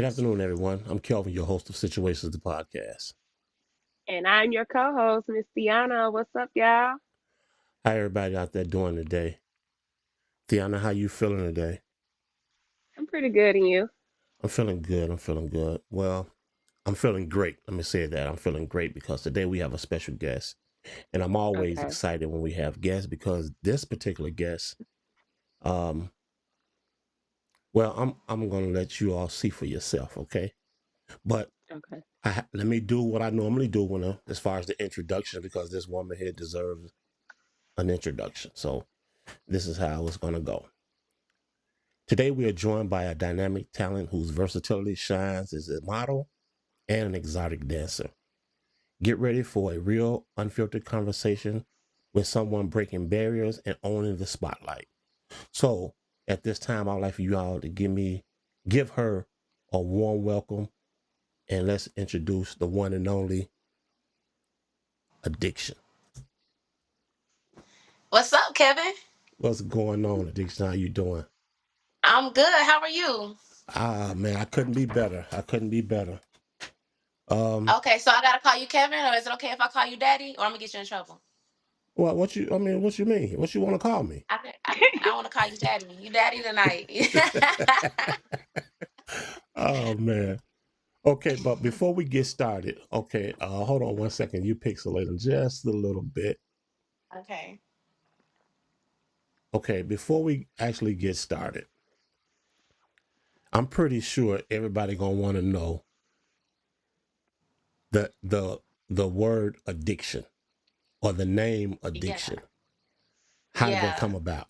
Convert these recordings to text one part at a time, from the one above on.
Good afternoon, everyone. I'm Kelvin, your host of Situations, the podcast. And I'm your co-host, Miss Tiana. What's up, y'all? How everybody out there doing today? Tiana, how you feeling today? I'm pretty good, and you? I'm feeling good. I'm feeling good. Well, I'm feeling great. Let me say that. I'm feeling great because today we have a special guest. And I'm always Okay. excited when we have guests because this particular guest, um, well, I'm gonna let you all see for yourself, okay? But Okay. let me do what I normally do as far as the introduction because this woman here deserves an introduction. So this is how it's gonna go. Today, we are joined by a dynamic talent whose versatility shines as a model and an exotic dancer. Get ready for a real, unfiltered conversation with someone breaking barriers and owning the spotlight. So, at this time, I'd like for you all to give her a warm welcome, and let's introduce the one and only Addiction. What's up, Kevin? What's going on, Addiction? How you doing? I'm good. How are you? Ah, man, I couldn't be better. I couldn't be better. Um, Okay, so I gotta call you Kevin, or is it okay if I call you Daddy, or I'm gonna get you in trouble? what you mean? What you want to call me? I want to call you Daddy. You Daddy tonight. Oh man. Okay, but before we get started, okay, hold on one second. You pixelate them just a little bit. Okay. Okay, before we actually get started, I'm pretty sure everybody gonna want to know the the the word addiction or the name Yeah. addiction. How did that Yeah. come about?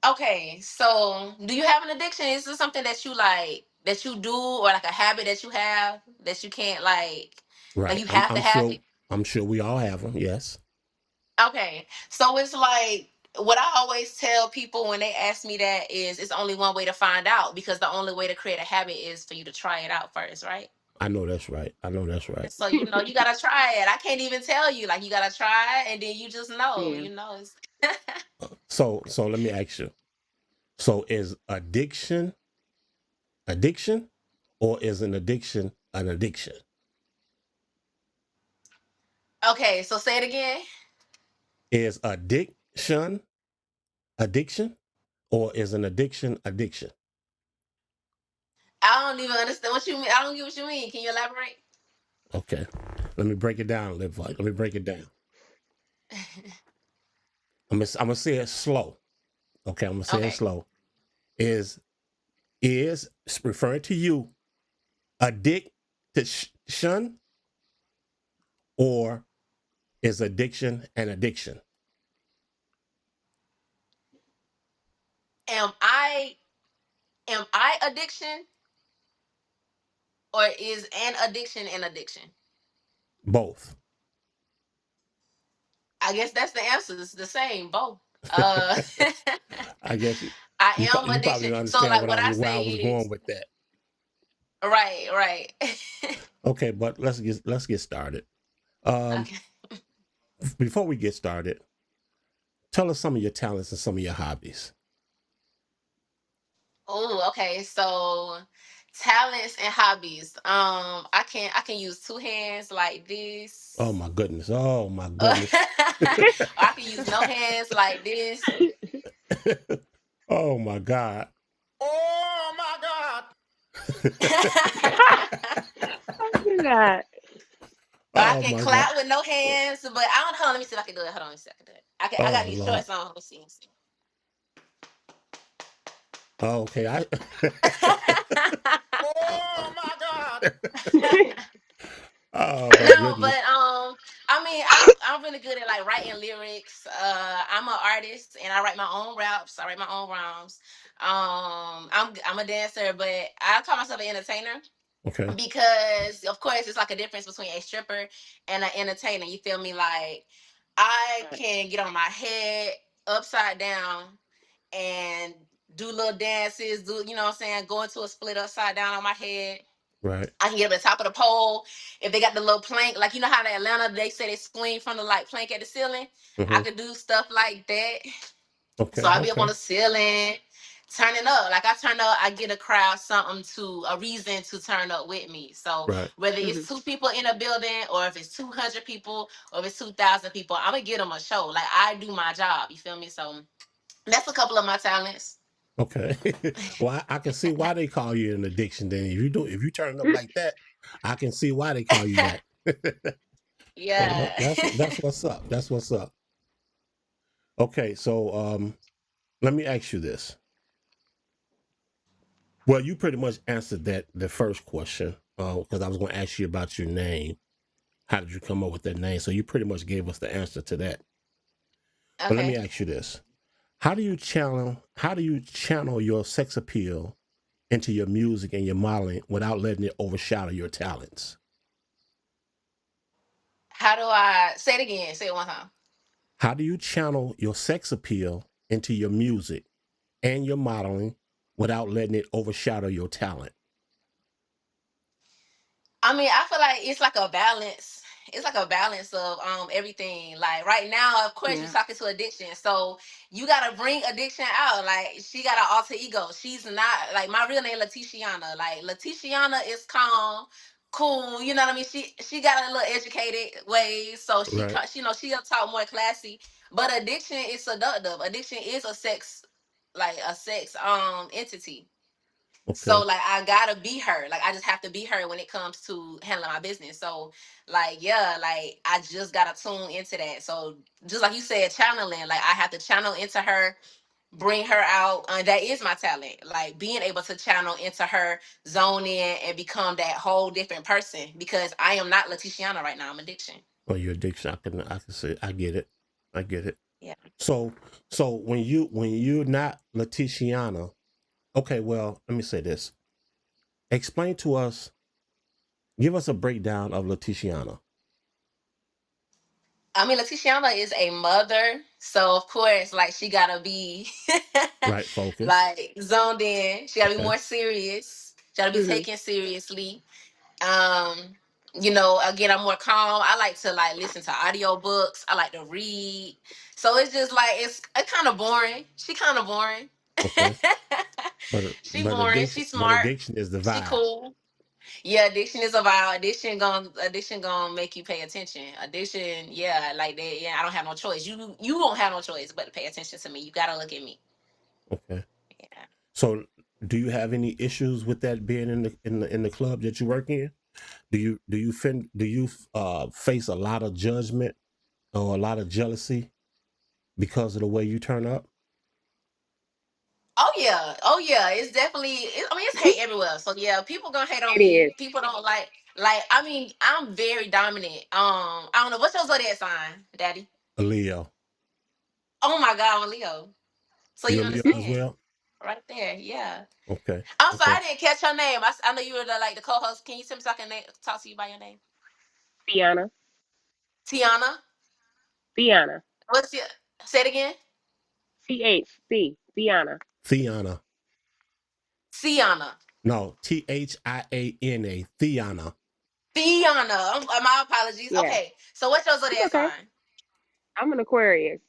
Okay. So, do you have an addiction? Is this something that you like that you do, or like a habit that you have that you can't like Right. you I'm have to I'm have sure it? I'm sure we all have them. Yes. Okay. So it's like what I always tell people when they ask me that is it's only one way to find out, because the only way to create a habit is for you to try it out first, right? I know that's right. I know that's right. So you gotta try it. I can't even tell you, like, you gotta try it and then you just know, Yeah. it's So let me ask you. So is addiction, or is an addiction? Okay, so say it again. Is addiction, or is an addiction? I don't even understand what you mean. I don't get what you mean. Can you elaborate? Okay, let me break it down, Liv. Let me break it down. I'm gonna say it slow. Okay, I'm gonna say it Okay. slow. Is is referring to you addiction, or is addiction an addiction? Am I addiction, or is an addiction? Both. I guess that's the answer. It's the same, both. Uh I guess I am you probably addiction. don't So understand like what I where I say was going is with that. right, right. Okay, but let's get started. Um, Okay. Before we get started, tell us some of your talents and some of your hobbies. Oh, okay. So talents and hobbies. I can use two hands like Oh this. my goodness. Oh my Or goodness. I can use no hands like this. Oh my God. Oh my God. I forgot. Or I Oh can my God. clap with no hands, but I don't. Hold on, let me see if I can do it. Hold on, let me see if I can do it. I got Oh these Lord. shorts on. Let me see. Oh, okay. Oh my God. Oh my No, but goodness. I mean, I'm really good at like writing lyrics. I'm an artist and I write my own raps. I write my own rhymes. I'm a dancer, but I call myself an entertainer Okay. because, of course, it's like a difference between a stripper and an entertainer. You feel me? Like I Right. can get on my head upside down and do little dances. Do you know what I'm saying? Go into a split upside down on my head. Right. I can get up at the top of the pole. If they got the little plank, like you know how in Atlanta they say they swing from the like plank at the ceiling. I Mm-hmm. could do stuff like that. So Okay. I'll be up on Okay. the ceiling, turning up. Like I turn up, I get a crowd something to a reason to turn up with me. So Right. whether Mhm. it's two people in a building or if it's 200 people or if it's 2,000 people, I'm gonna get them a show. Like I do my job. You feel me? So that's a couple of my talents. Okay. Well, I can see why they call you an addiction. Then if you turn up like that, I can see why they call you that. So Yeah. that's what's up. That's what's up. Okay, so let me ask you this. Well, you pretty much answered that the first question because I was going to ask you about your name. How did you come up with that name? So you pretty much gave us the answer to that. But let me Okay. ask you this: How do you channel your sex appeal into your music and your modeling without letting it overshadow your talents? How do I say it again? Say it one time. How do you channel your sex appeal into your music and your modeling without letting it overshadow your talent? I mean, I feel like it's like a balance. It's like a balance of everything. Like right now, of course, you're Yeah. talking to addiction, so you gotta bring addiction out. Like she got an alter ego. She's not like my real name, Letitiana. Like Letitiana is calm, cool. You know what I mean? She got a little educated ways, so Right. she'll talk more classy. But addiction is seductive. Addiction is a sex, like a sex entity. So Okay. like I gotta be her. Like I just have to be her when it comes to handling my business. So like yeah, like I just gotta tune into that. So just like you said, channeling, like I have to channel into her, bring her out. That is my talent. Like being able to channel into her, zone in, and become that whole different person. Because I am not Letitiana right now. I'm addiction. Or your addiction. I can say I get it. I get it. Yeah. So when you're not Letitiana, okay, well, let me say this. Explain to us, give us a breakdown of Letitiana. I mean, Letitiana is a mother, so of course, like she gotta be Right, focus. like zoned in. She gotta be Okay. more serious. She gotta be Mhm. taken seriously. Um, again, I'm more calm. I like to like listen to audio books. I like to read. So it's just like it's kind of boring. She kind of boring. Okay. But She but boring. addiction She but smart. addiction is the She vibe. cool. Yeah, addiction is about addiction gonna make you pay attention. Addiction, yeah, like that. Yeah, I don't have no choice. You don't have no choice but to pay attention to me. You gotta look at me. Okay. Yeah. So do you have any issues with that being in the club that you work in? Do you face a lot of judgment or a lot of jealousy because of the way you turn up? Oh yeah. Oh yeah. It's definitely. I mean, it's hate everywhere. So yeah, people gonna hate on It me. is. People don't like. Like I mean, I'm very dominant. I don't know what's your zodiac sign, Daddy. A Leo. Oh my God, I'm a Leo. So You you a Leo as understand well? right there. Yeah. Okay. I'm sorry, Okay. I didn't catch your name. I know you were like the co-host. Can you tell me so I can talk to you by your name? Tiana. Tiana. Tiana. What's your? Say it again. THC. Tiana. Theana. Tiana. No, Thiana. Theana. Tiana. My apologies. Yeah. Okay. So what's your It's zodiac okay. sign? I'm an Aquarius.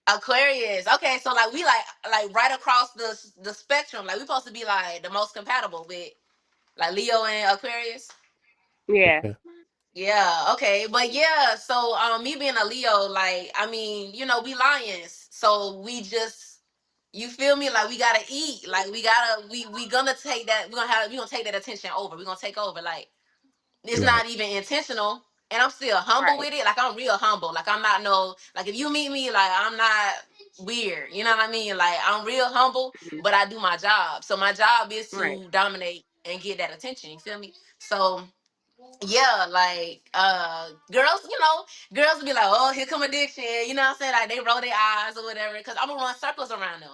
Aquarius. Okay. So like we like right across the spectrum. Like we supposed to be like the most compatible with like Leo and Aquarius. Yeah. Okay. Yeah, okay. But yeah, so me being a Leo, like I mean, we lions. So we just you feel me? Like we gotta eat. Like we gonna take that, we gonna take that attention over. We're gonna take over. Like it's Right. not even intentional. And I'm still humble Right. with it. Like I'm real humble. Like I'm not no like if you meet me, like I'm not weird. You know what I mean? Like I'm real humble, Mhm. but I do my job. So my job is Right. to dominate and get that attention. You feel me? So yeah, like girls, girls be like, oh, here come addiction, you know what I'm saying? Like they roll their eyes or whatever, because I'm gonna run circles around them.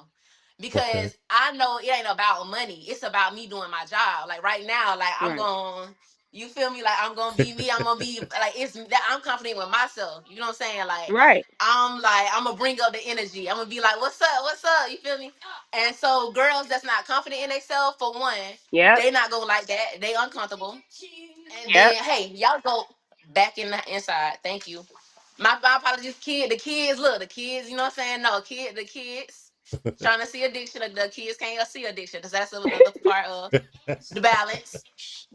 Okay. Because I know it ain't about money. It's about me doing my job. Like right now, like I'm Right. going you feel me? Like I'm gonna be me. I'm gonna be like it's that I'm confident with myself. You know what I'm saying? Right. Like I'm gonna bring up the energy. I'm gonna be like, what's up? What's up? You feel me? And so girls that's not confident in themselves, for one, Yep. they not gonna like that. They uncomfortable. And Yep. then hey, y'all go back in the inside. Thank you. My apologies, the kids, look, the kids, you know what I'm saying? No, the kids. Trying to see addiction. The kids can't see addiction because that's another part of the balance.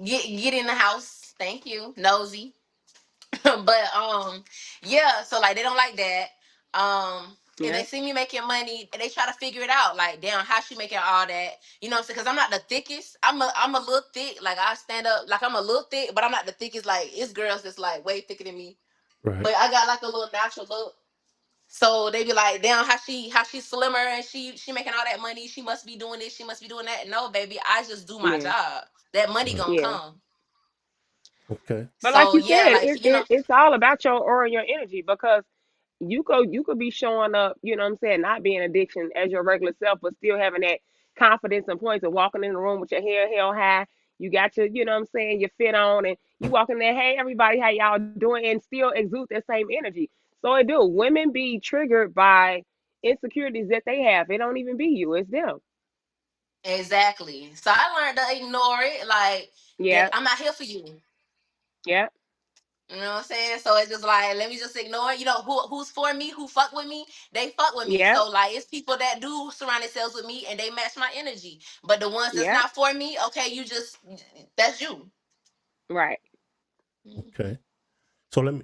Get in the house. Thank you, nosy. But yeah. So like they don't like that. And they Yeah. see me making money, and they try to figure it out. Like, damn, how she making all that? You know what I'm saying? Because I'm not the thickest. I'm a little thick. Like I stand up. Like I'm a little thick, but I'm not the thickest. Like it's girls that's like way thicker than me. Right. But I got like a little natural look. So they be like, damn, how she slimmer and she making all that money. She must be doing this. She must be doing that. No, baby, I just do my Yeah. job. That money Right. gonna Yeah. come. Okay. But like So you yeah, said, like it's all about your aura and your energy because you could be showing up, you know what I'm saying, not being addiction as your regular self, but still having that confidence and points of walking in the room with your hair held high. You got your, you know what I'm saying, your fit on, and you walk in there, hey everybody, how y'all doing, and still exude that same energy. So it do. Women be triggered by insecurities that they have. It don't even be you, it's them. exactly. So I learned to ignore it. Like that, Yeah, I'm not here for you. yeah, You know what I'm saying? So it's just like, let me just ignore it. You know, who's for me, who fuck with me, they fuck with me. yeah, So like it's people that do surround themselves with me and they match my energy. But the ones that's yeah. not for me, okay, you just that's you. Right. Okay. So let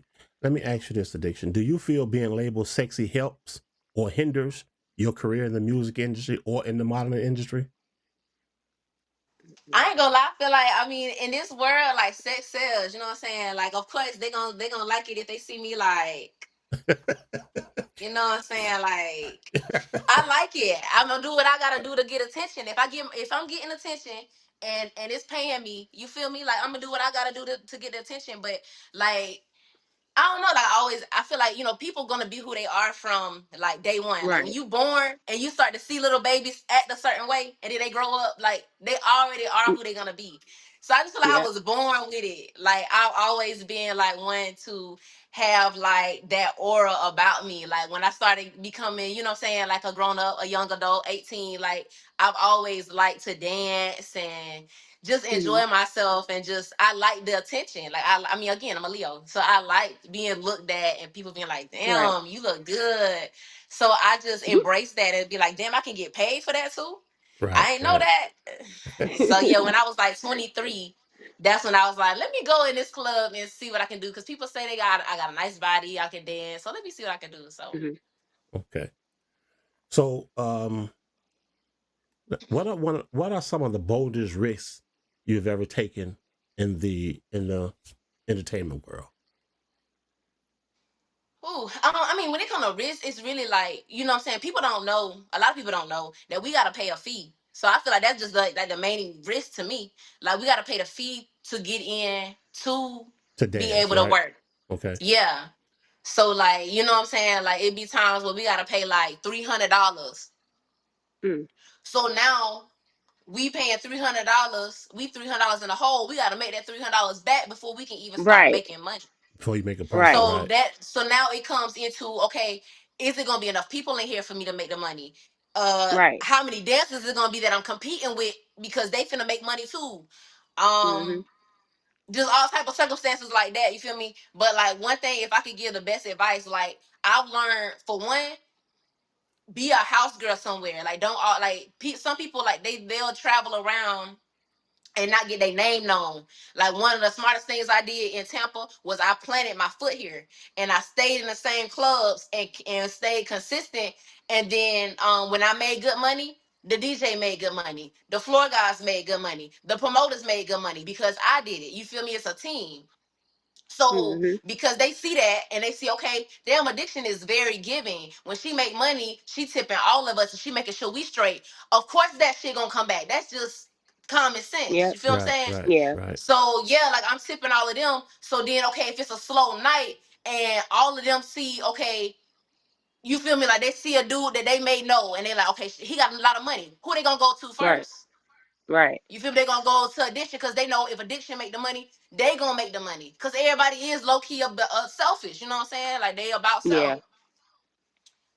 me ask you this, addiction. Do you feel being labeled sexy helps or hinders your career in the music industry or in the modeling industry? I ain't gonna lie, I feel like I mean in this world, like sex sells, you know what I'm saying? Like of course they gonna like it if they see me like, you know what I'm saying? Like I like it. I'm gonna do what I gotta do to get attention. If I'm getting attention and it's paying me, you feel me? Like I'm gonna do what I gotta do to get the attention. But like I don't know. Like I feel like people gonna be who they are from like day one. Like when Right. you born and you start to see little babies act a certain way, and then they grow up, like they already are Mm, who they gonna be. So I just feel like I yeah. was born with it. Like I've always been like one to have like that aura about me. Like when I started becoming, you know what I'm saying, like a grown up, a young adult, 18, like I've always liked to dance and just Mm, enjoy myself and just I like the attention. Like I mean again, I'm a Leo. So I like being looked at and people being like, right. damn, you look good. So I just embrace that and be like, damn, I can get paid for that too. Right. I ain't know Right. that. So yeah, when I was like 23, that's when I was like, let me go in this club and see what I can do. Cause people say I got a nice body, I can dance. So let me see what I can do. So Mhm. Okay. So what are some of the boldest risks you've ever taken in the entertainment world? ooh, I mean, when it comes to risk, it's really like, you know what I'm saying? People don't know, a lot of people don't know that we got to pay a fee. So I feel like that's just like the main risk to me. Like, we got to pay the fee to get in, to To be dance, able to right? work. Okay. Yeah. So, like, you know what I'm saying? Like, it be times where we got to pay like $300. Mm, So now we paying $300, we $300 in the hole. We got to make that $300 back before we can even start right. making money. Before you make a profit, Right. So right? now it comes into, okay, is it gonna be enough people in here for me to make the money? Right. How many dancers is it gonna be that I'm competing with because they finna make money too? Mhm. Um, just all type of circumstances like that. You feel me? But like one thing, if I could give the best advice, like I've learned for one, be a house girl somewhere. Like don't all like some people like they'll travel around and not get their name known. Like one of the smartest things I did in Tampa was I planted my foot here and I stayed in the same clubs and stayed consistent. And then when I made good money, the DJ made good money. The floor guys made good money. The promoters made good money because I did it. You feel me? It's a team. So Mhm. because they see that and they see, okay, damn, addiction is very giving. When she make money, she tipping all of us and she making sure we straight. Of course that shit gonna come back. That's just common sense. Yep. You feel what I'm Right, saying? right, Yeah. right. So yeah, like I'm tipping all of them. So then okay, if it's a slow night and all of them see, okay, you feel me? Like they see a dude that they may know and they're like, okay, he got a lot of money. Who they gonna go to Right. first? Right. You feel me? They gonna go to addiction because they know if addiction make the money, they gonna make the money. Because everybody is low key selfish. You know what I'm saying? Like they about Yeah. self.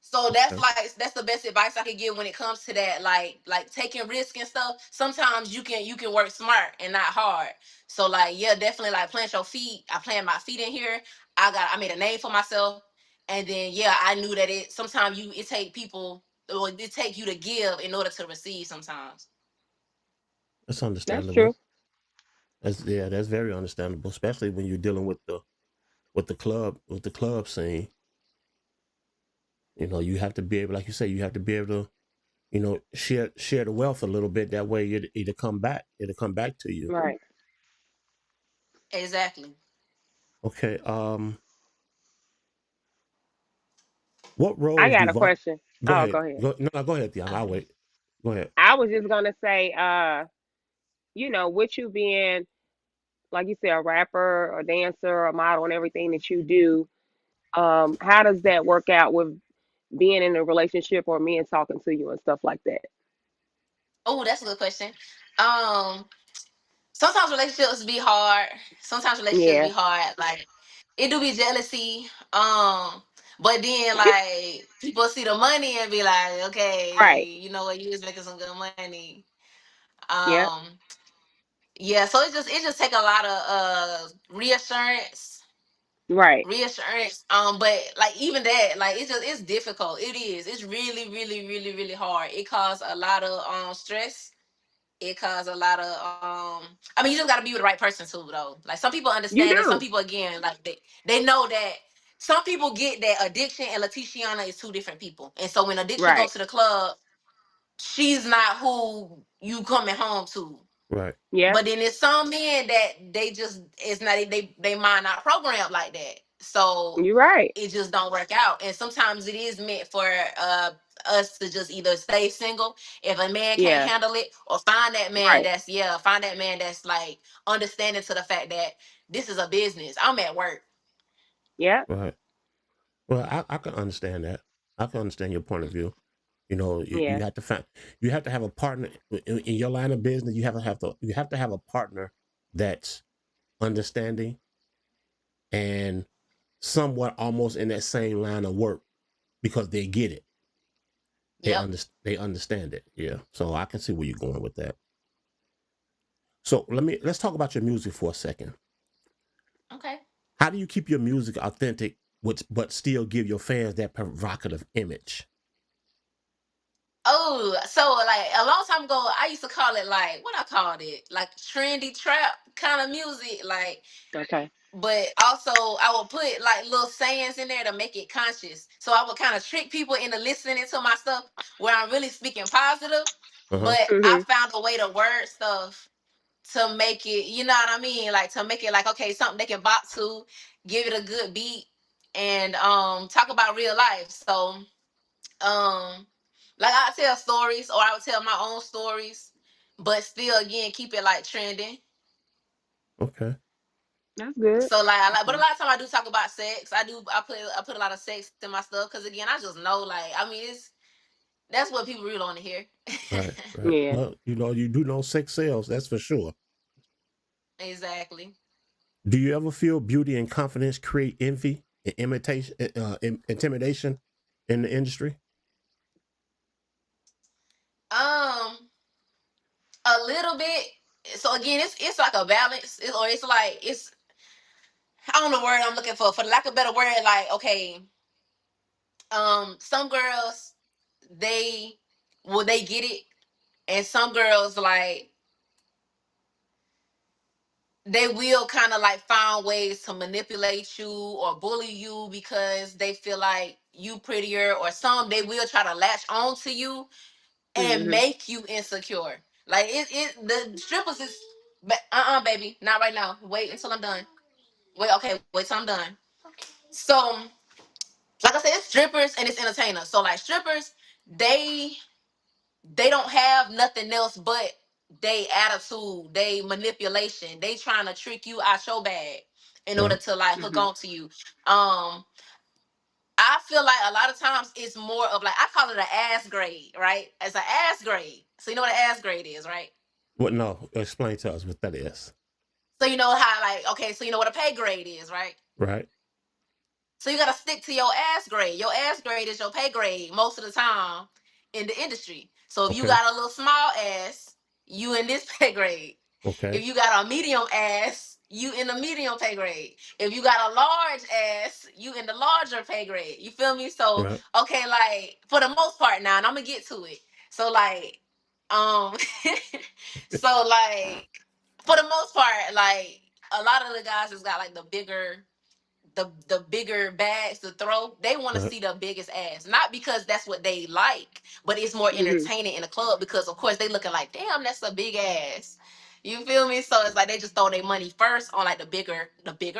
So Okay. that's the best advice I could give when it comes to that. Like taking risk and stuff. Sometimes you can work smart and not hard. So like yeah, definitely like plant your feet. I planted my feet in here. I made a name for myself. And then yeah, I knew that it sometimes it take people. or it take you to give in order to receive sometimes. That's That's understandable. true. That's yeah, that's very understandable, especially when you're dealing with the club scene. You know, you have to be able, like you say, you have to be able to, share the wealth a little bit. That way, it'll come back to you. Right. Exactly. Okay. What I roles do got a question. Go Oh, ahead. go ahead. Go ahead, Theon. I'll Okay. wait. Go ahead. I was just gonna say, with you being like you said, a rapper, a dancer, a model, and everything that you do, how does that work out with being in a relationship or men talking to you and stuff like that? Oh, that's a good question. Um, Sometimes relationships be hard. Sometimes relationships Yeah. be hard. Like it do be jealousy. But then like people see the money and be like, Right. okay, you know what, you was making some good money. Yeah. Um, yeah, so it just take a lot of reassurance. Right. Reassurance. But like even that, like it's difficult. It is. It's really, really, really, really hard. It causes a lot of stress. It causes a lot of I mean, you just got to be with the right person too though. Like some people You understand it, some do. people again like they know that some people get that addiction and Letitiana is two different people. And so when addiction Right. goes to the club, she's not who you coming home to. Right. Yeah. But then there's some men that they just it's not they mind not programmed like that. So You're right. it just don't work out. And sometimes it is meant for us to just either stay single if a man can't Yeah. handle it, or find that man Right. that's find that man that's like understanding to the fact that this is a business. I'm at work. Yeah. Right. Well, I can understand that. I can understand your point of view. You Yeah. have to you have to have a partner in your line of business. You have to have a partner that's understanding and somewhat almost in that same line of work because they get it. Yep. They understand it. Yeah. So I can see where you're going with that. So let's talk about your music for a second. Okay. How do you keep your music authentic, but still give your fans that provocative image? Oh, so like a long time ago, I used to call it like what I called it, like trendy trap kind of music, like. Okay. But also, I would put like little sayings in there to make it conscious. So I would kind of trick people into listening to my stuff where I'm really speaking positive, Uh huh. but I Mhm. found a way to word stuff to make it, you know what I mean? Like to make it like okay, something they can bop to, give it a good beat, and talk about real life. So um like I tell stories, or I would tell my own stories, but still again keep it like trending. Okay. That's good. So like I like, but a Okay. lot of time I do talk about sex. I put a lot of sex in my stuff because again I just know like I mean it's that's what people really want to hear. Right. Right. Yeah. Well, you do know sex sells. That's for sure. Exactly. Do you ever feel beauty and confidence create envy and intimidation in the industry? Um, a little bit. So again, it's like a balance, or it's like it's I don't know the word I'm looking for the lack of a better word. Like okay, some girls they they get it, and some girls like they will kind of like find ways to manipulate you or bully you because they feel like you prettier, or some they will try to latch on to you and Mhm. make you insecure. Like the strippers is baby, not right now. Wait until I'm done. Wait, okay, wait till I'm done. So like I said, it's strippers and it's entertainers. So like strippers, they they don't have nothing else but they attitude, they manipulation. They trying to trick you out your bag in order Right. to like hook Mhm. on to you. I feel like a lot of times it's more of like I call it an ass grade, right? It's an ass grade. So you know what an ass grade is, right? What? No. Explain to us what that is. So you know how like okay, so you know what a pay grade is, right? Right. So you gotta stick to your ass grade. Your ass grade is your pay grade most of the time in the industry. So if you Okay. got a little small ass, you in this pay grade. Okay. If you got a medium ass, you in the medium pay grade. If you got a large ass, you in the larger pay grade. You feel me? So Right. okay, like for the most part now, and I'm gonna get to it. So like, um, so like for the most part, like a lot of the guys has got like the bigger bags to throw. They want to Right. see the biggest ass, not because that's what they like, but it's more Mhm. entertaining in the club because of course they looking like, damn, that's a big ass. You feel me? So it's like they just throw their money first on like the bigger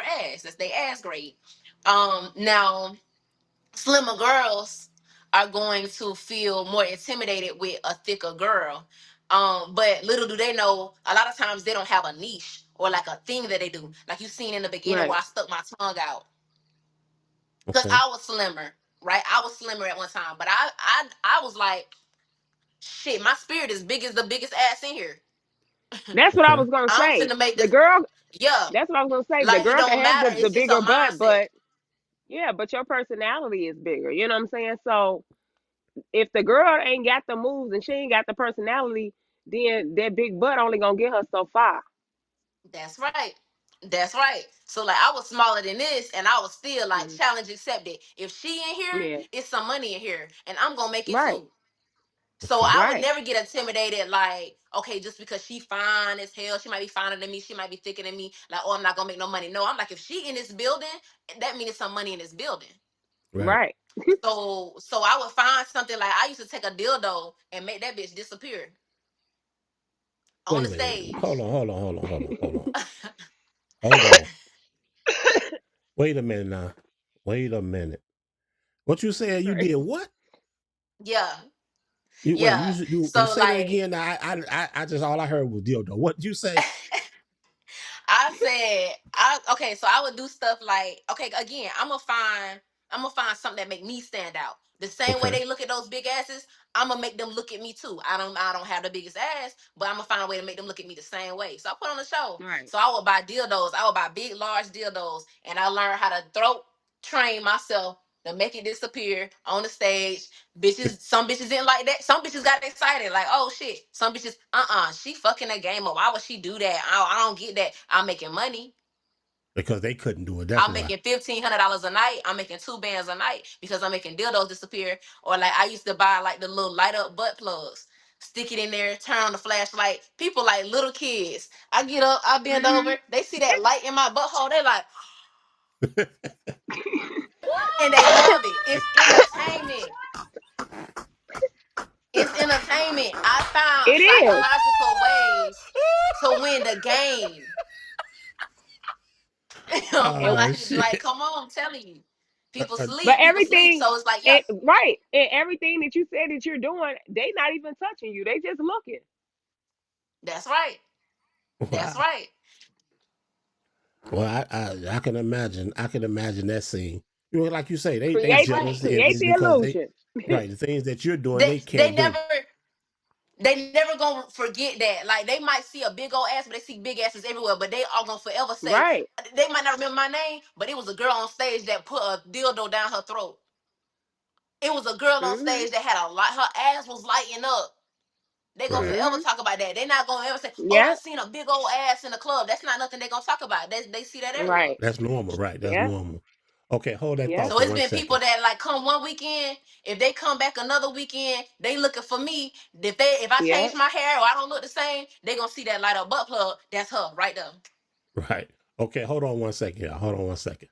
ass. That's their ass grade. Now slimmer girls are going to feel more intimidated with a thicker girl. But little do they know, a lot of times they don't have a niche or like a thing that they do. Like you seen in the beginning where Right. I stuck my tongue out because Okay. I was slimmer, right? I was slimmer at one time, but I was like, shit, my spirit is big as the biggest ass in here. That's what I Okay. was gonna I'm say. finna make The this, girl. yeah. That's what I was gonna say. The Like it girl can don't have matter. the It's just a bigger butt, mindset. but yeah, but your personality is bigger. You know what I'm saying? So if the girl ain't got the moves and she ain't got the personality, then that big butt only gonna get her so far. That's right. That's right. So like I was smaller than this and I was still like Mhm. challenge accepted. If she in here, Yeah. it's some money in here and I'm gonna make it Right. too. So Okay. I would Right. never get intimidated like, okay, just because she fine as hell, she might be finer than me, she might be thicker than me, like, oh, I'm not gonna make no money. No, I'm like, if she in this building, that means some money in this building. Right. Right. So I would find something like I used to take a dildo and make that bitch disappear on Wait a the minute. stage. Hold on. Hold on. Wait a minute now. Wait a minute. What you said? You Right. did what? Yeah. You wait. Yeah. You So say that like again. I just all I heard was dildo. What did you say? I said, okay, so I would do stuff like, okay, again, I'm gonna find something that make me stand out. The same way Okay. they look at those big asses, I'm gonna make them look at me too. I don't have the biggest ass, but I'm gonna find a way to make them look at me the same way. So I put on a show. Right. So I would buy dildos. I would buy big, large dildos, and I learned how to throat train myself to make it disappear on the stage. Bitches, some bitches didn't like that. Some bitches got excited, like, oh shit. Some bitches, she fucking a game up. Why would she do that? I don't get that. I'm making money. Because they couldn't do it. That's I'm why. making $1,500 a night. I'm making 2 bands a night because I'm making dildos disappear. Or like I used to buy like the little light up butt plugs, stick it in there, turn on the flashlight. People like little kids. I get up, I bend Mhm. over, they see that light in my butthole, they like, and they love it. It's entertainment. It's entertainment. I found It is. psychological ways to win the game. And Oh like, shit. come on, I'm telling you. People Uh, but sleep, people sleep. everything So it's like, yeah, and right. And everything that you said that you're doing, they not even touching you. They just looking. that's right. That's wow. right. Well, I can imagine. I can imagine that scene. You know, like you say, they That's Create right. jealous create and the because they illusion. right the things that you're doing They they they can't do. never gonna forget that. Like they might see a big old ass, but they see big asses everywhere. But they are gonna forever say Right. they might not remember my name, but it was a girl on stage that put a dildo down her throat. It was a girl on Mhm. stage that had a lot. Her ass was lighting up. They gonna Right. forever Mhm. talk about that. They not gonna ever say, "Oh, I Yep. seen a big old ass in the club." That's not nothing they gonna talk about. They see that everywhere. Right. That's normal. Right. That's Yep. normal. Okay, hold that thought Yep. So for it's one been people second. that like come one weekend. If they come back another weekend, they looking for me. If I change Yep. my hair or I don't look the same, they gonna see that light up butt plug. That's her right there. Right. Okay, hold on one second. Y'all. Hold on one second.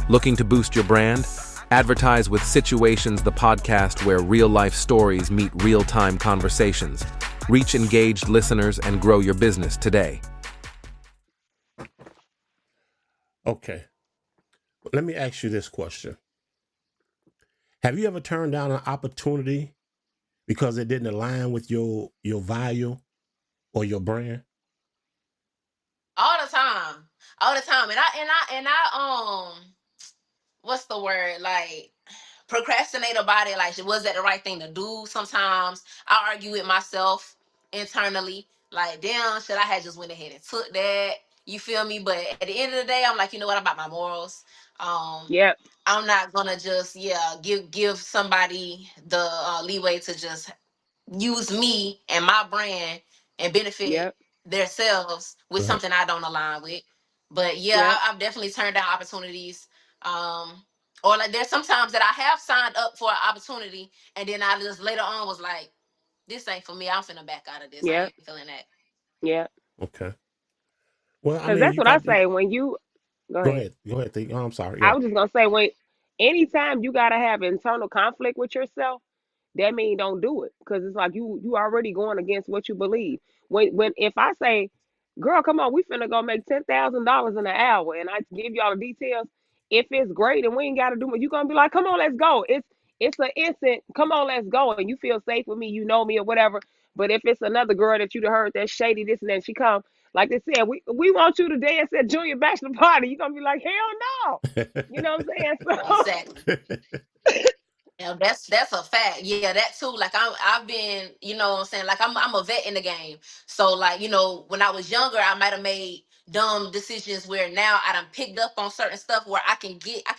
Looking to boost your brand? Advertise with Situations, the podcast where real life stories meet real time conversations. Reach engaged listeners and grow your business today. Okay. Let me ask you this question. Have you ever turned down an opportunity because it didn't align with your value or your brand? All the time, all the time. And I what's the word, like, procrastinate about it. Like, was that the right thing to do? Sometimes I argue with myself internally, like, damn, should I have just went ahead and took that? You feel me? But at the end of the day, I'm like, you know what, about my morals. Yep. I'm not gonna just, yeah, give somebody the leeway to just use me and my brand and benefit Yep. themselves with Right. something I don't align with. But yeah, Yep. I've definitely turned down opportunities. Um, or like there's sometimes that I have signed up for an opportunity and then I just later on was like, this ain't for me. I'm finna back out of this. I Yep. ain't feeling that. Yep. Okay. Well, I Because mean, that's you what I got. say when you go Go ahead. ahead. Go ahead. Think. Oh, I'm sorry. I Yeah. was just gonna say when anytime you gotta have internal conflict with yourself, that mean don't do it because it's like you already going against what you believe. When if I say, girl, come on, we finna go make $10,000 in an hour, and I give y'all the details. If it's great and we ain't gotta do it, you gonna be like, come on, let's go. It's an instant. Come on, let's go, and you feel safe with me. You know me or whatever. But if it's another girl that you'd heard that's shady, this and that, she come like they said, we want you to dance at junior bachelor party. You gonna be like, hell no. You know what I'm saying? So Exactly. Yeah, that's a fact. Yeah, that too. Like I've been, you know what I'm saying? Like I'm a vet in the game. So like, you know, when I was younger, I might have made dumb decisions where now I done picked up on certain stuff where I can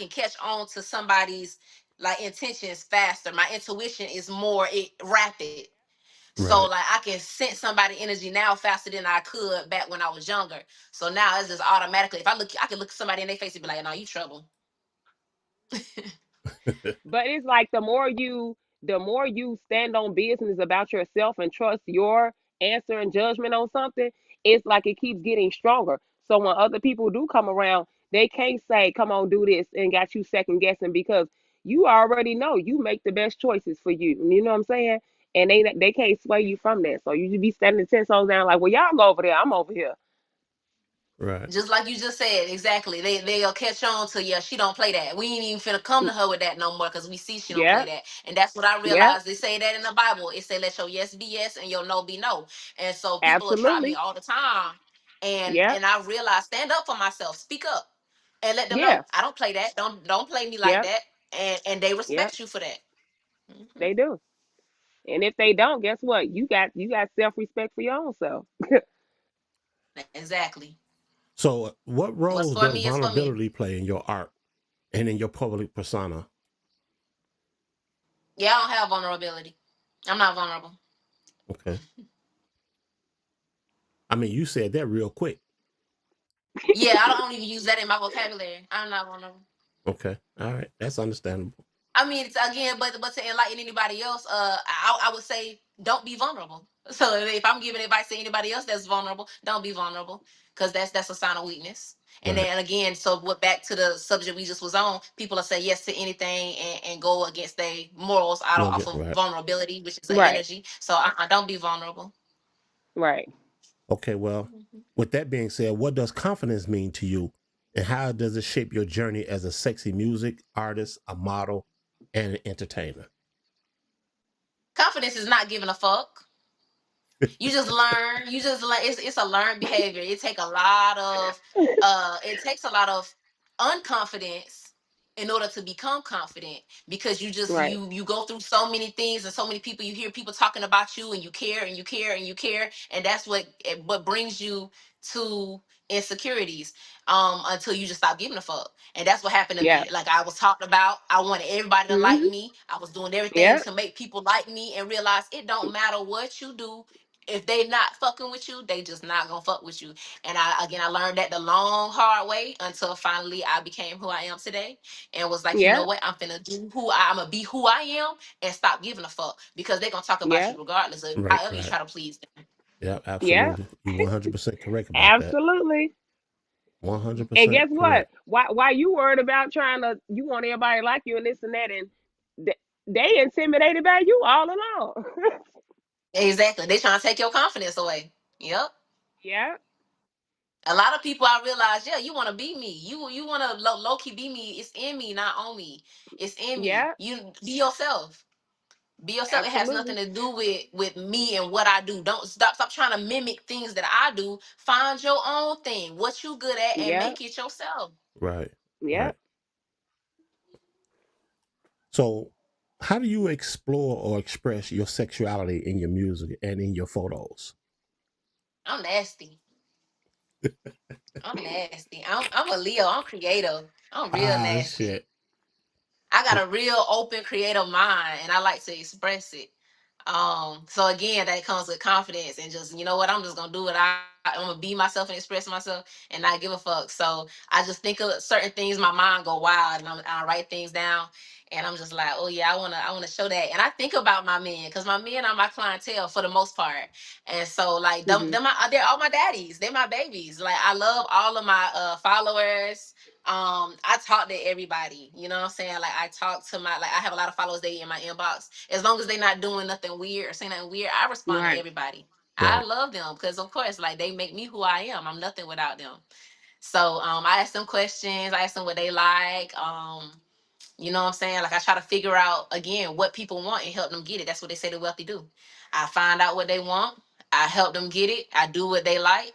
catch on to somebody's like intentions faster. My intuition is more rapid. So Right. like I can sense somebody energy now faster than I could back when I was younger. So now it's just automatically if I can look somebody in their face and be like, no, you trouble. but it's like the more you stand on business about yourself and trust your answer and judgment on something, it's like it keeps getting stronger. So when other people do come around, they can't say, come on, do this and got you second guessing because you already know you make the best choices for you. You know what I'm saying? And they can't sway you from that. So you just be standing 10 toes down like, well, y'all go over there, I'm over here. Right. Just like you just said, exactly. They'll catch on to yeah, she don't play that. We ain't even finna come to her with that no more because we see she don't play Yeah, that. And that's what I yeah, realized. They say that in the Bible. It say let your yes be yes and your no be no. And so people will try me absolutely. all the time. Yeah, And I realized stand up for myself, speak up, and let them yeah, know I don't play that. Don't play me like yeah, that. And they yeah. respect you for that. Hmm. They do. And if they don't, guess what? You got self respect for your own self. Exactly. So, what What's roles for does me is for me. vulnerability play in your art and in your public persona? Yeah, I don't have vulnerability. I'm not vulnerable. Okay. I mean, you said that real quick. Yeah, I don't even use that in my vocabulary. I'm not vulnerable. Okay. All right. That's understandable. I mean, it's, again, but to enlighten anybody else, I would say don't be vulnerable. So if I'm giving advice to anybody else that's vulnerable, don't be vulnerable because that's a sign of weakness. And Right. then again, so what back to the subject we just was on, people will say yes to anything and go against their morals out of, No, off get of right. vulnerability, which is an Right, energy. So don't be vulnerable. right. Okay. Well, with that being said, what does confidence mean to you, and how does it shape your journey as a sexy music artist, a model, and an entertainer? Confidence is not giving a fuck. You just learn it's a learned behavior. It takes a lot of unconfidence in order to become confident because Right. you go through so many things and so many people, you hear people talking about you and you care and you care and you care, and that's what brings you to insecurities until you just stop giving a fuck. And that's what happened to Yeah. me. Like I was talked about, I wanted everybody to like Mhm. me. I was doing everything Yeah. to make people like me and realize it don't matter what you do. If they not fucking with you, they just not gonna fuck with you. And I learned that the long hard way until finally I became who I am today, and was like, you know Yeah. what, I'm gonna be who I am and stop giving a fuck because they're gonna talk about Yeah. you regardless of Right. however you Right. try to please them. Yeah. Yeah. Absolutely. You 100% correct about that. Absolutely. And 100% guess what? correct. Why you worried about trying to you want everybody to like you and this and that and they intimidated by you all along. Exactly, they trying to take your confidence away. Yep. Yeah. A lot of people I realize, yeah, you want to be me. You want to low key be me. It's in me, not on me. It's in me. Yeah. You be yourself. Be yourself. It has nothing Absolutely. to do with me and what I do. Don't stop trying to mimic things that I do. Find your own thing, what you good at, and Yeah. make it yourself. Right. Yeah. Right. So, how do you explore or express your sexuality in your music and in your photos? I'm nasty. I'm nasty. I'm a Leo. I'm creative. I'm real Ah, nasty. shit. I got a real open creative mind and I like to express it. So again, that comes with confidence and just, you know what, I'm just gonna do it. I'm gonna be myself and express myself and not give a fuck. So I just think of certain things, my mind go wild, and I write things down, and I'm just like, oh yeah, I wanna show that. And I think about my men, because my men are my clientele for the most part. And so like Mhm. they're all my daddies, they're my babies. Like I love all of my followers. I talk to everybody, you know what I'm saying? Like I talk to my, like I have a lot of followers, they in my inbox. As long as they're not doing nothing weird or saying nothing weird, I respond to Right. everybody. I Right. love them because of course, like they make me who I am. I'm nothing without them. So I ask them questions, I ask them what they like. You know what I'm saying? Like I try to figure out again what people want and help them get it. That's what they say the wealthy do. I find out what they want, I help them get it, I do what they like,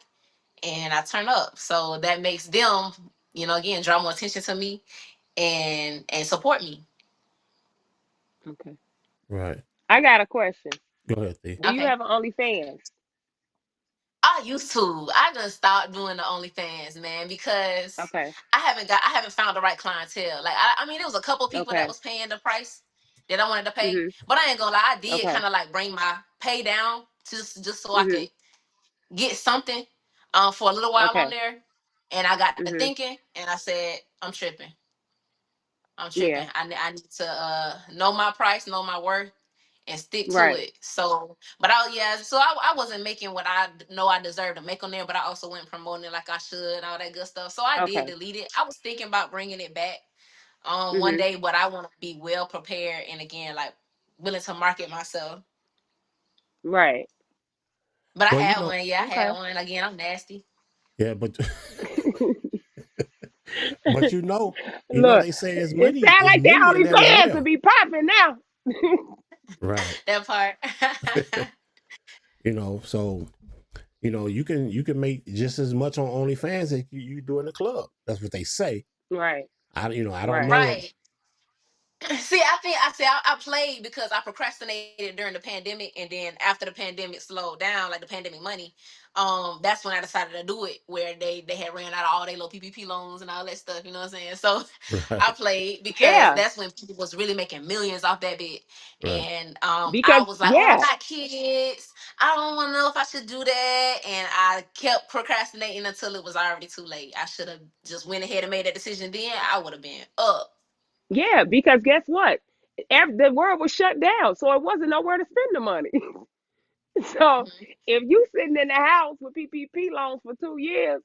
and I turn up. So that makes them, again, draw more attention to me and support me. Okay. Right. I got a question. Go ahead, Thee. Do you Okay. have an OnlyFans? I used to. I just stopped doing the OnlyFans, man, because Okay. I haven't found the right clientele. Like I mean, there was a couple people that Okay. was paying the price that I wanted to pay, Mhm. but I ain't gonna lie, I did Okay. kind of like bring my pay down just so I could Mhm. get something for a little while on Okay. there, and I got to Mhm. thinking, and I said, I'm tripping. I'm tripping. Yeah. I need to know my price, know my worth, and stick to Right. it. So, but yeah, so I wasn't making what I know I deserve to make on there, but I also went promoting it like I should and all that good stuff. So I did Okay. delete it. I was thinking about bringing it back one Mhm. day, but I want to be well prepared and again like willing to market myself. Right. But I Well, had one. Yeah, I had Okay. one. Again, I'm nasty. yeah, but but Look, they say it sounds is like that many in that as OnlyFans to well. be popping now. Right. That part. So you can make just as much on OnlyFans as you do in the club. That's what they say. Right. I don't Right. know what. Right. See, I played because I procrastinated during the pandemic, and then after the pandemic slowed down, like the pandemic money, that's when I decided to do it. Where they had ran out of all their little PPP loans and all that stuff. You know what I'm saying? So I Right. played because Yeah. that's when people was really making millions off that bit, Right. and I Because was like, oh, I yeah. got kids. I don't want to know if I should do that, and I kept procrastinating until it was already too late. I should have just went ahead and made that decision. Then I would have been up. Yeah. Because guess what? The world was shut down, so it wasn't nowhere to spend the money. So if you sitting in the house with PPP loans for 2 years,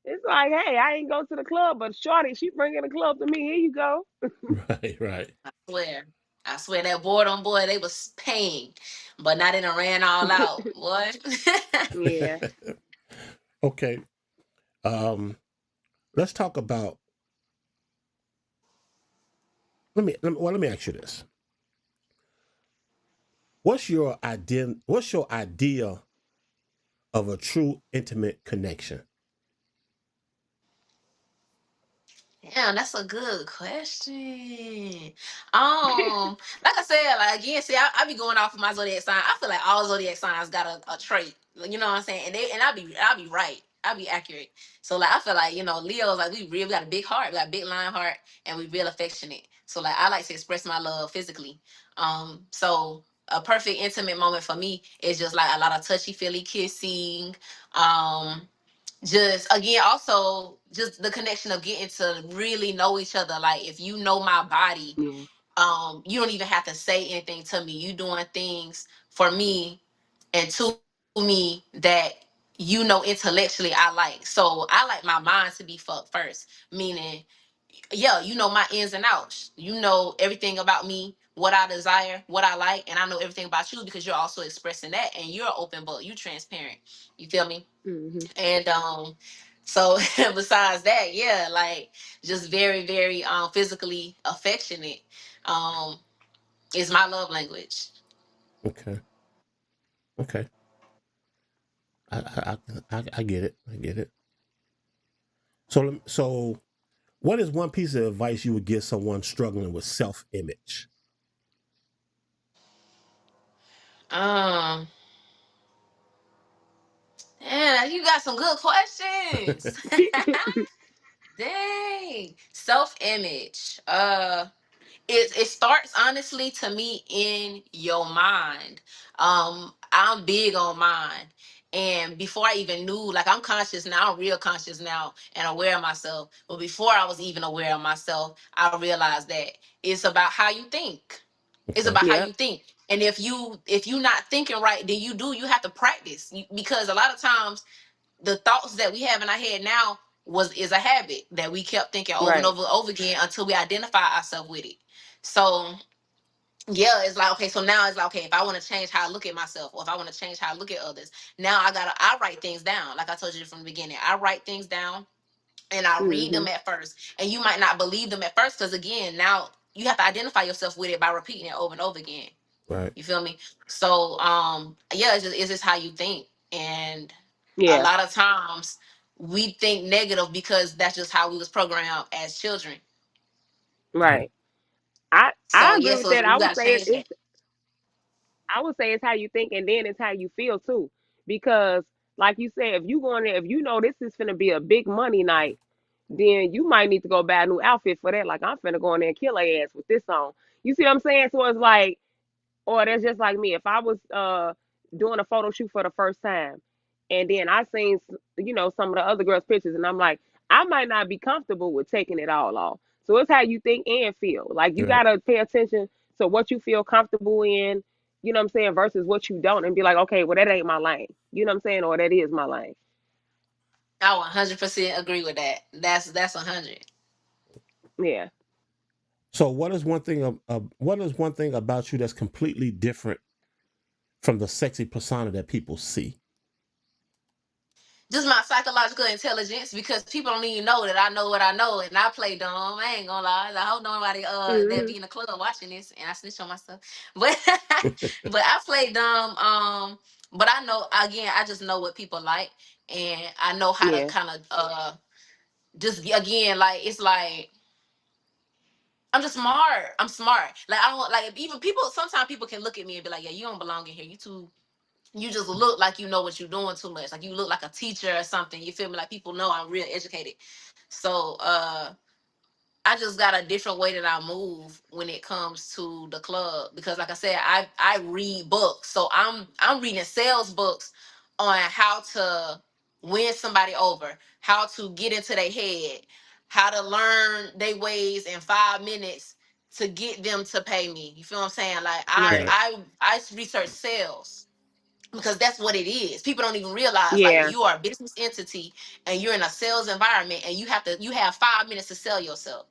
it's like, hey, I ain't go to the club, but Shorty, she bringing the club to me. Here you go. Right. Right. Swear. I swear that boredom boy, they was paying, but not in a ran all out. What? Yeah. Okay. Um. Let's talk about. Let me ask you this. What's your idea of a true intimate connection? Damn, that's a good question. Like I said, like again, see, I be going off of my zodiac sign. I feel like all zodiac signs got a trait. Like, you know what I'm saying? And I be right. I be accurate. So like I feel like, Leo's like we got a big heart, we got a big lion heart, and we real affectionate. So like I like to express my love physically. So a perfect intimate moment for me is just like a lot of touchy feely kissing. Just again also just the connection of getting to really know each other. Like if you know my body, Yeah. you don't even have to say anything to me. You doing things for me and to me that intellectually I like. So I like my mind to be fucked first, meaning yeah, you know my ins and outs, you know everything about me, what I desire, what I like, and I know everything about you because you're also expressing that, and you're open book, you transparent, you feel me? Hmm. And so besides that, yeah, like just very very physically affectionate um is my love language. Okay. Okay. I get it. I get it. So what is one piece of advice you would give someone struggling with self image? um yeah, you got some good questions. Dang. Self image. it starts honestly to me in your mind. I'm big on mind. And before I even knew, like I'm conscious now, I'm real conscious now and aware of myself. But before I was even aware of myself, I realized that it's about how you think. It's Okay. about how Yep. you think. And if you not thinking right, then you have to practice. Because a lot of times the thoughts that we have in our head now was is a habit that we kept thinking over and Right. over and over again until we identify ourselves with it. So yeah, it's like okay, so now it's like okay, if I want to change how I look at myself or if I want to change how I look at others, now I write things down. Like I told you from the beginning, I write things down and I read them Mhm. at first. And you might not believe them at first because again, now you have to identify yourself with it by repeating it over and over again. Right. You feel me? So yeah, it's just how you think. And a Yeah. lot of times we think negative because that's just how we was programmed as children. Okay. Right. I So agree yeah, with so that. you gotta change that. I would say it's how you think, and then it's how you feel too. Because, like you said, if you go in there, if you know this is gonna be a big money night, then you might need to go buy a new outfit for that. Like I'm finna go in there and kill her ass with this on. You see what I'm saying? So it's like, or that's just like me. If I was doing a photo shoot for the first time, and then I seen some of the other girls' pictures, and I'm like, I might not be comfortable with taking it all off. So it's how you think and feel. Like you Right. gotta pay attention to what you feel comfortable in. You know what I'm saying? Versus what you don't, and be like, okay, well that ain't my lane. You know what I'm saying? Or that is my lane. I 100% agree with that. That's 100. Yeah. So, what is one thing about you that's completely different from the sexy persona that people see? Just my psychological intelligence because people don't even know that I know what I know and I play dumb. I ain't gonna lie. I hope nobody that Hmm. be in the club watching this and I snitch on myself. But but I play dumb. But I know again, I just know what people like and I know how to Yeah. kind of just again like it's like I'm just smart. I'm smart. Like I don't like even people sometimes people can look at me and be like, yeah, you don't belong in here. You just look like you know what you're doing too much. Like you look like a teacher or something. You feel me? Like people know I'm real educated. So I just got a different way that I move when it comes to the club because like I said, I read books. So I'm reading sales books on how to win somebody over, how to get into their head, how to learn their ways in 5 minutes to get them to pay me. You feel what I'm saying? Like I Right. Right. I I research sales because that's what it is. People don't even realize like Yeah. you are a business entity and you're in a sales environment and you have 5 minutes to sell yourself.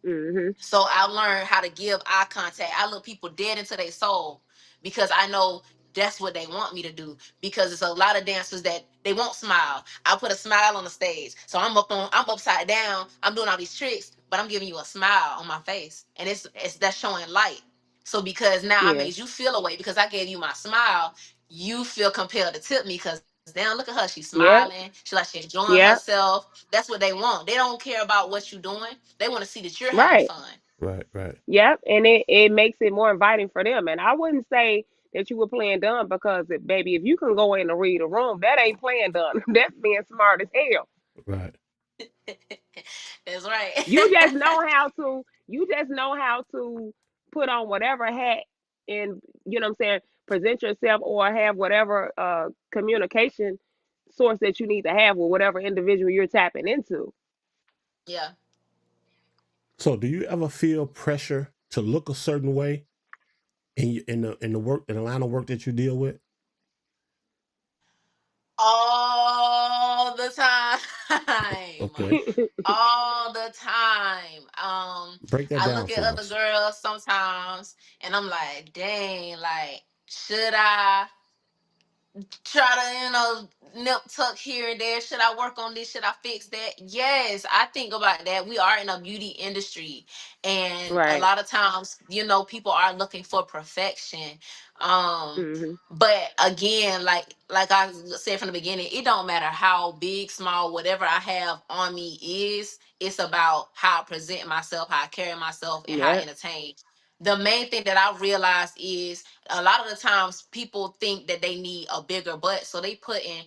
Mhm. So I learned how to give eye contact. I look people dead into their soul because I know that's what they want me to do. Because it's a lot of dancers that they won't smile. I put a smile on the stage. So I'm upside down. I'm doing all these tricks, but I'm giving you a smile on my face. And it's that's showing light. So because now I Yeah. made you feel away because I gave you my smile, you feel compelled to tip me because damn, look at her. She's Yep. smiling. She like she's enjoying Yep. herself. That's what they want. They don't care about what you're doing. They want to see that you're having Right. fun. Right. Right. Yep, and it makes it more inviting for them. And I wouldn't say that you were playing dumb because, baby, if you can go in and read a room, that ain't playing dumb. That's being smart as hell. Right. That's right. You just know how to put on whatever hat and you know what I'm saying, present yourself or have whatever communication source that you need to have with whatever individual you're tapping into. Yeah. So, do you ever feel pressure to look a certain way in the work in the line of work that you deal with? All the time. Okay. All the time. Break that I down look at for other us. girls sometimes and I'm like, dang, like, should I try to nip tuck here and there? Should I work on this? Should I fix that? Yes, I think about that. We are in a beauty industry and a Right. lot of times people are looking for perfection. Mhm. But again, like I said from the beginning, it don't matter how big, small, whatever I have on me is. It's about how I present myself, how I carry myself, and how I Yep. entertain. The main thing that I realized is a lot of the times people think that they need a bigger butt, so they put in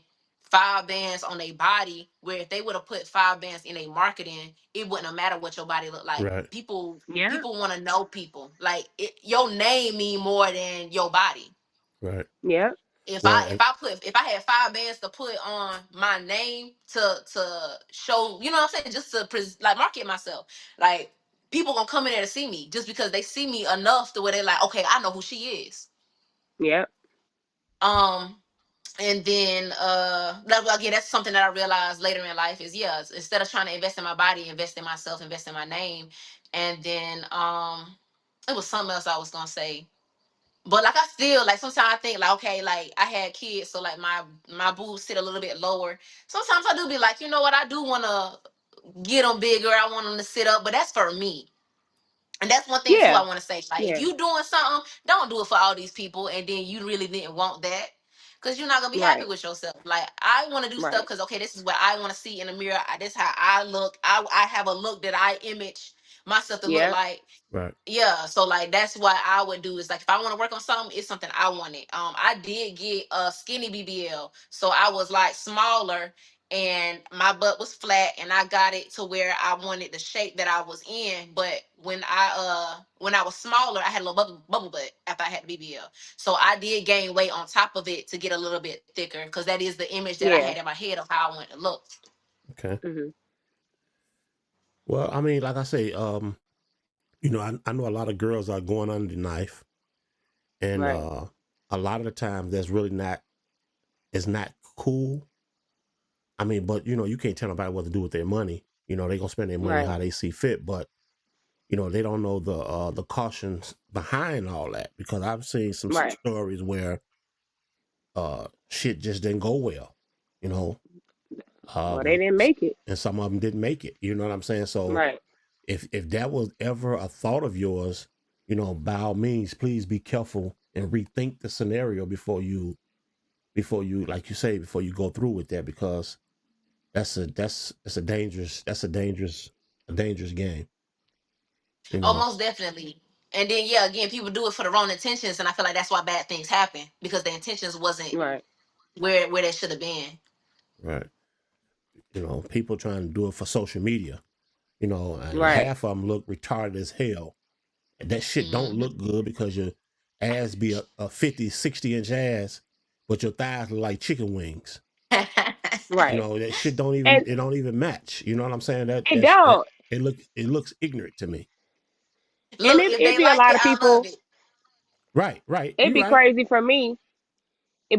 five bands on their body, where if they would have put five bands in a marketing, it wouldn't have mattered what your body looked like. Right. Yeah. People want to know people. Like your name mean more than your body. Right. Yeah. Well, If and I had five bands to put on my name to show, you know what I'm saying, just to like market myself, like people gonna come in there to see me just because they see me enough to where they're like, okay, I know who she is. Yeah. Um, and then again, that's something that I realized later in life is, yeah, instead of trying to invest in my body, invest in myself, invest in my name. And then it was something else I was gonna say. But like I still like sometimes I think like, okay, like I had kids, so like my boobs sit a little bit lower. Sometimes I do be like, you know what, I do want to get them bigger. I want them to sit up, but that's for me. And that's one thing too Yeah. I want to say. Like if Yeah. you doing something, don't do it for all these people, and then you really didn't want that, because you're not gonna be happy Right. with yourself. Like I want to do stuff Right. because, okay, this is what I want to see in the mirror. This is how I look. I have a look that I image myself to look Yeah. like. right. Yeah, so like that's what I would do is like if I want to work on something, it's something I wanted. I did get a skinny BBL, so I was like smaller and my butt was flat, and I got it to where I wanted the shape that I was in. But when I was smaller, I had a little bubble butt after I had the BBL, so I did gain weight on top of it to get a little bit thicker, because that is the image that I Yeah. had in my head of how I wanted to look. Okay. Hmm. Well, I mean, like I say, I know a lot of girls are going under the knife, and Right. a lot of the times that's really not it's not cool. I mean, but you can't tell nobody what to do with their money. They gonna spend their money Right. how they see fit, but they don't know the cautions behind all that, because I've seen some Right. stories where shit just didn't go well, you know, Well, they um, didn't make it. and some of them didn't make it. You know what I'm saying? So Right. if that was ever a thought of yours, by all means, please be careful and rethink the scenario before you, like you say, before you go through with that, because that's a dangerous game. You Oh, know, most definitely. And then yeah, again, people do it for the wrong intentions, and I feel like that's why bad things happen, because the intentions wasn't Right. where they should have been. right? People trying to do it for social media. And Right. half of them look retarded as hell. And that shit don't Hmm. look good because your ass be a 50, 60 inch ass, but your thighs look like chicken wings. Right. That shit don't even And it don't even match. You know what I'm saying? it don't. It looks ignorant to me. And Look, if it they be a like lot it, of I love people. it. Right, right. It You be right. crazy for me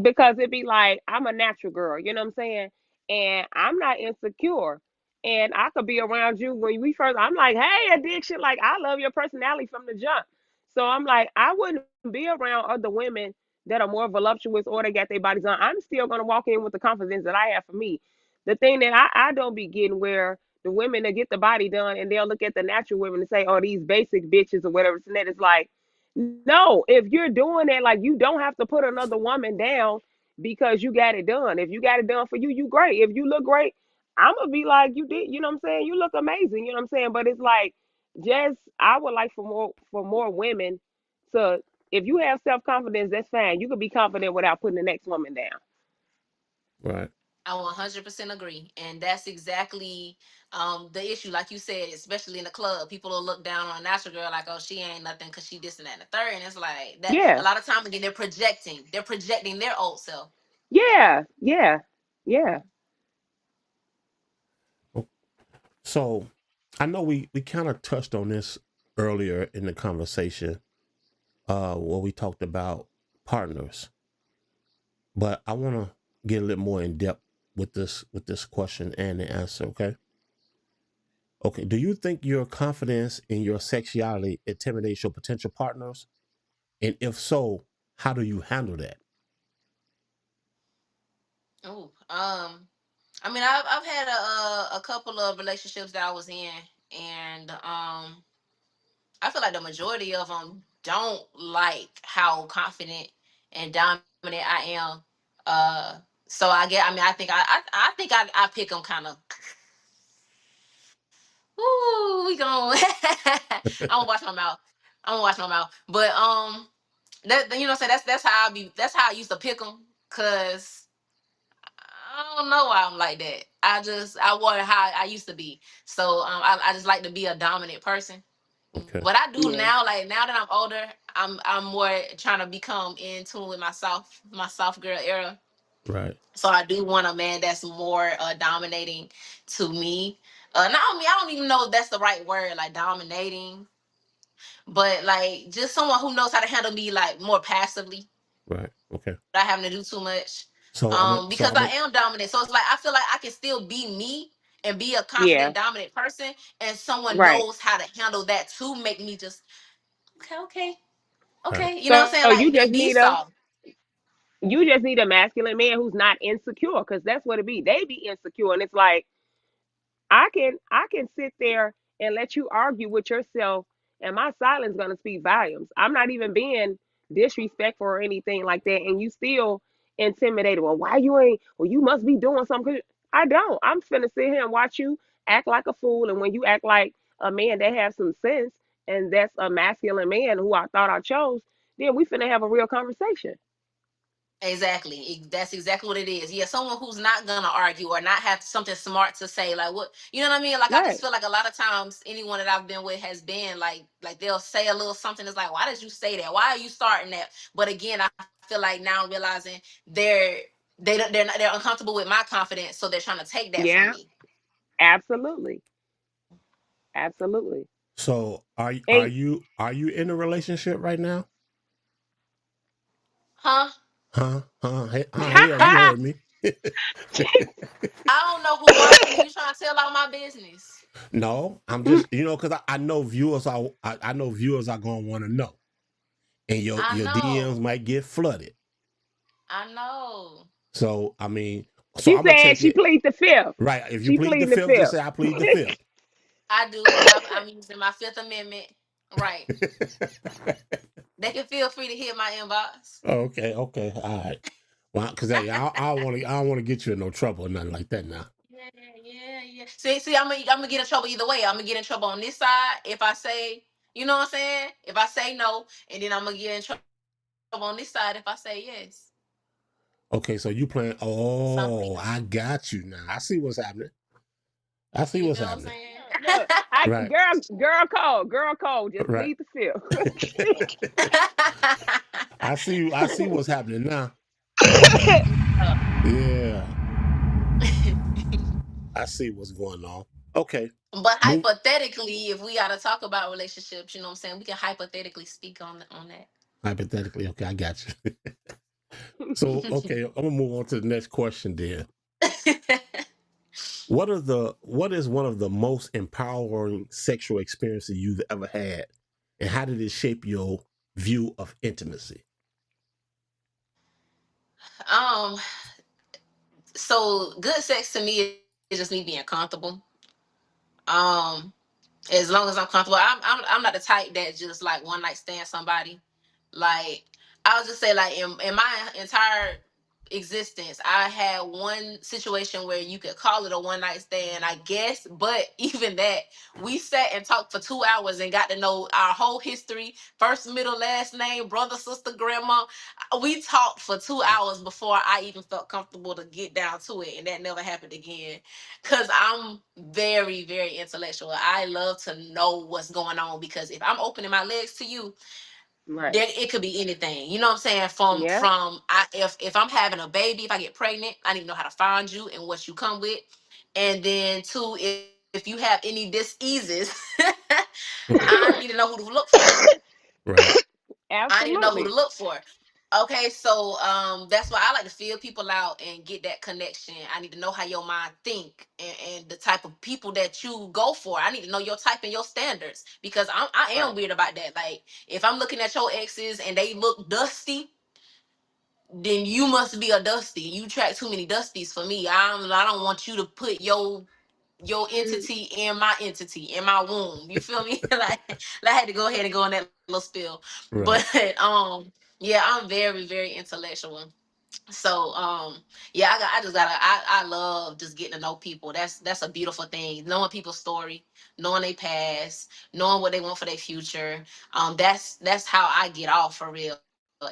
because it be like I'm a natural girl, you know what I'm saying? And I'm not insecure. And I could be around you when we first. I'm like, hey, addiction, like I love your personality from the jump. So I'm like, I wouldn't be around other women that are more voluptuous or they got their bodies on. I'm still gonna walk in with the confidence that I have for me. The thing that I don't be getting where the women that get the body done and they'll look at the natural women and say, oh, these basic bitches or whatever. And that is like, no, if you're doing that, like you don't have to put another woman down because you got it done. If you got it done for you, you great. If you look great, I'm gonna be like, you did, you know what I'm saying? You look amazing, you know what I'm saying? But it's like just I would like for more women to, if you have self confidence, that's fine. You could be confident without putting the next woman down. Right. I 100% agree, and that's exactly the issue. Like you said, especially in the club, people will look down on a natural girl like, "Oh, she ain't nothing because she this and that and the third." And it's like that. A Yeah, lot of times again, they're projecting. They're projecting their old self. yeah, yeah, yeah, So I know we kind of touched on this earlier in the conversation, where we talked about partners, but I want to get a little more in depth with this question and the answer. Okay. Do you think your confidence in your sexuality intimidates your potential partners? And if so, how do you handle that? Oh, I mean, I've had a couple of relationships that I was in, and I feel like the majority of them don't like how confident and dominant I am. Uh, so I get. I mean, I think I pick them kind of. Ooh, we going. I'm gonna watch my mouth. I'm gonna watch my mouth. But that, you know, what I'm saying, that's how I be. That's how I used to pick them, cause don't know why I'm like that. I want how I used to be. So I just like to be a dominant person. Okay. What I do Yeah. now, like now that I'm older, I'm more trying to become in tune with my soft girl era. Right. So I do want a man that's more dominating to me. Not me, I don't even know if that's the right word, like dominating, but like just someone who knows how to handle me like more passively, Right. Okay. not having to do too much. So I'm a, so Because I'm a, I am dominant, so it's like I feel like I can still be me and be a Yeah. confident, dominant person, and someone Right. knows how to handle that to make me just okay, okay, right. okay. You know what I'm So saying? you Like just be need a soft. masculine man who's not insecure, because that's what it be. They be insecure, and it's like I can sit there and let you argue with yourself, and my silence gonna speak volumes. I'm not even being disrespectful or anything like that, and you still intimidated. Well, why you ain't? Well, you must be doing something. I don't. I'm finna sit here and watch you act like a fool, and when you act like a man that has some sense, and that's a masculine man who I thought I chose, then we finna have a real conversation. Exactly. That's exactly what it is. Yeah, someone who's not gonna argue or not have something smart to say. Like what you know what I mean? Like I just Right. feel like a lot of times anyone that I've been with has been like they'll say a little something that's like, why did you say that? Why are you starting that? But again, I feel like now I'm realizing they're uncomfortable with my confidence, so they're trying to take that from Yeah. me. Absolutely. Absolutely. So And are you in a relationship right now? Huh? Huh? Hey, hell, you heard me. I don't know who watching. You trying to tell all my business. No, I'm just because I know viewers I know viewers are gonna want to know, and I your DMs know. might get flooded. I know. So I mean, so she I'm gonna said take she it plead the fifth. right. If you She plead the pleading the fifth, just fifth. say I plead the fifth. I do. Yep. I'm using my Fifth Amendment. Right. They can feel free to hit my inbox. Okay, okay, all right. Well, because I don't want to get you in no trouble or nothing like that now. Yeah, yeah. See, I'm gonna get in trouble either way. I'm gonna get in trouble on this side if I say, you know what I'm saying? If I say no, and then I'm gonna get in trouble on this side if I say yes. Okay, so you playing? Something. Oh, I got you now. I see what's happening. I see You what's feel what I'm happening. saying? Look, I Right, girl code, just right. plead the fifth. I see what's happening now. Yeah. Yeah, I see what's going on. Okay, But move hypothetically, if we gotta talk about relationships, you know what I'm saying? We can hypothetically speak on that. hypothetically. Okay, I got you. So okay, I'm gonna move on to the next question. Then, what is one of the most empowering sexual experiences you've ever had, and how did it shape your view of intimacy? um, so good sex to me is just me being comfortable. Um, as long as I'm comfortable, I'm not the type that just like one night stand somebody. Like I'll just say like in my entire existence, I had one situation where you could call it a one night stand, I guess. But even that, we sat and talked for 2 hours and got to know our whole history, first, middle, last name, brother, sister, grandma. We talked for 2 hours before I even felt comfortable to get down to it, and that never happened again. Cause I'm very, very intellectual. I love to know what's going on because if I'm opening my legs to you, Right. there it could be anything. You know what I'm saying? Yeah. If I'm having a baby, if I get pregnant, I need to know how to find you and what you come with. And then two, if you have any diseases, I need to know who to look for. Right. I need to know who to Absolutely. look for. Okay, so that's why I like to feel people out and get that connection. I need to know how your mind think and the type of people that you go for. I need to know your type and your standards because I am Right. weird about that. Like if I'm looking at your exes and they look dusty, then you must be a dusty. You track too many dusties for me. I don't want you to put your entity in my womb. You feel me? Like I had to go ahead and go on that little spill. But Right. yeah, I'm very, very intellectual. So yeah, I just gotta I love just getting to know people. That's a beautiful thing. Knowing people's story, knowing their past, knowing what they want for their future. That's how I get off for real.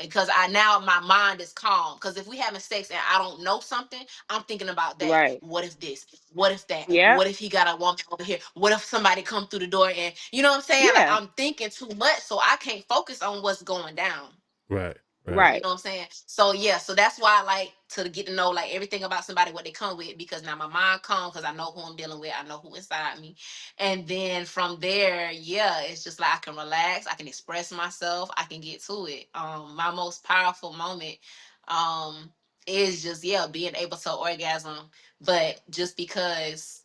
because I now my mind is calm. Because if we having sex and I don't know something, I'm thinking about that. Right. What if this? What if that? Yep. What if he got a woman over here? What if somebody come through the door and you know what I'm saying? Like Yeah. I'm thinking too much, so I can't focus on what's going down. Right. Right. You Right. know what I'm saying? So yeah, so that's why I like to get to know like everything about somebody, what they come with, because now my mind calm because I know who I'm dealing with, I know who inside me, and then from there, yeah, it's just like I can relax, I can express myself, I can get to it. My most powerful moment, is just yeah being able to orgasm, but just because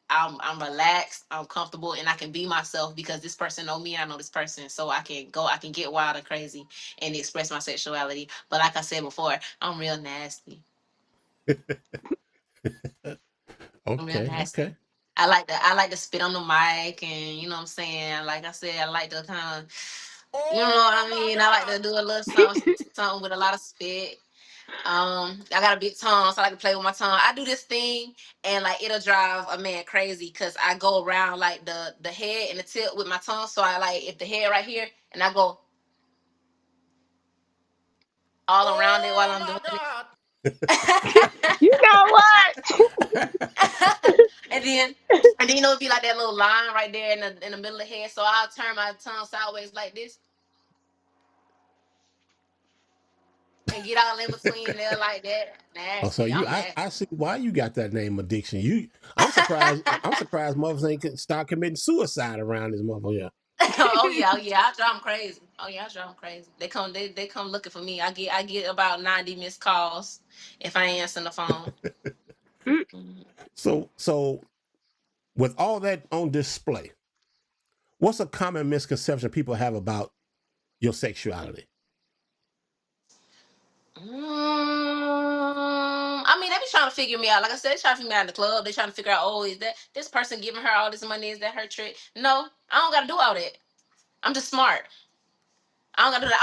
I'm relaxed, I'm comfortable, and I can be myself because this person know me, I know this person, so I can get wild and crazy and express my sexuality. But like I said before, I'm real nasty. I'm real Okay. nasty. Okay. I like to spit on the mic, and you know what I'm saying. Like I said, I like to kind of, you know what I mean. I like to do a little something, something with a lot of spit. I got a big tongue, so I like to play with my tongue. I do this thing, and like it'll drive a man crazy because I go around like the head and the tip with my tongue. So I like if the head right here, and I go all around it while I'm doing it. You know what? and then and then it'll be like that little line right there in the middle of the head. So I'll turn my tongue sideways like this and get all in between there like that. Oh, so Nasty. you, I'm nasty. I see why you got that name addiction. I'm surprised. I'm surprised mothers ain't start committing suicide around this motherfucker. Oh yeah, I drive them crazy. Oh yeah, I drive them crazy. They come looking for me. I get about 90 missed calls if I ain't answering the phone. Mm, Mhm. So with all that on display, what's a common misconception people have about your sexuality? I mean, they be trying to figure me out. Like I said, they trying to figure me out in the club. They trying to figure out, oh, is that this person giving her all this money? Is that her trick? No, I don't got to do all that. I'm just smart. I don't gotta do that.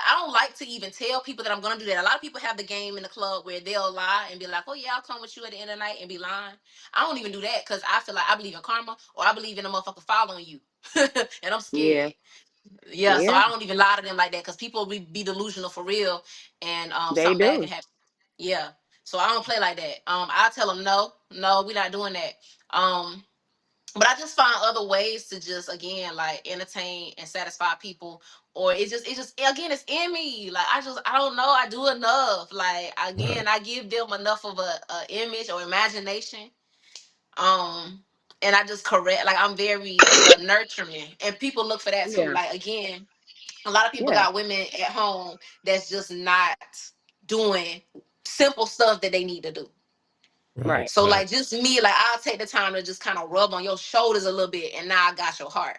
I don't like to even tell people that I'm gonna do that. A lot of people have the game in the club where they'll lie and be like, oh yeah, I'll come with you at the end of the night and be lying. I don't even do that because I feel like I believe in karma or I believe in a motherfucker following you. and I'm yeah. scared. Yeah, so Yeah. I don't even lie to them like that because people be delusional for real and They something bad can do. happen. Yeah. So I don't play like that. I tell them no, we're not doing that. But I just find other ways to just again like entertain and satisfy people, or it just again it's in me. Like I don't know I do enough. Like Right. again I give them enough of a image or imagination, um, and I just correct. Like I'm very nurturing, and people look for that too. Yeah. Like again, a lot of people Yeah. got women at home that's just not doing simple stuff that they need to do. Right. Right. So Right. like just me, like I'll take the time to just kind of rub on your shoulders a little bit, and now I got your heart.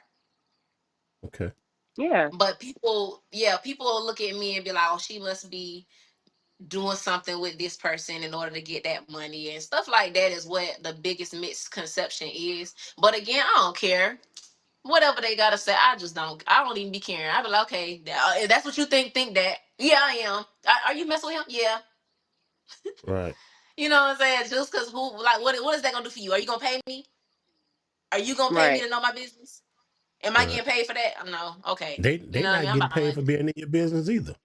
Okay. Yeah. But people, yeah, people will look at me and be like, "Oh, she must be doing something with this person in order to get that money and stuff like that." Is what the biggest misconception is. But again, I don't care. Whatever they gotta say, I just don't. I don't even be caring. I be like, okay, if that's what you think. Think that. Yeah, I am. Are you messing with him? Yeah. Right. You know what I'm saying? Just cause who, like, what is that gonna do for you? Are you gonna pay me? Are you gonna pay me Right. to know my business? Am I Right. getting paid for that? No. Okay. You They know what I not mean? I'm getting about my paid money. for being in your business either.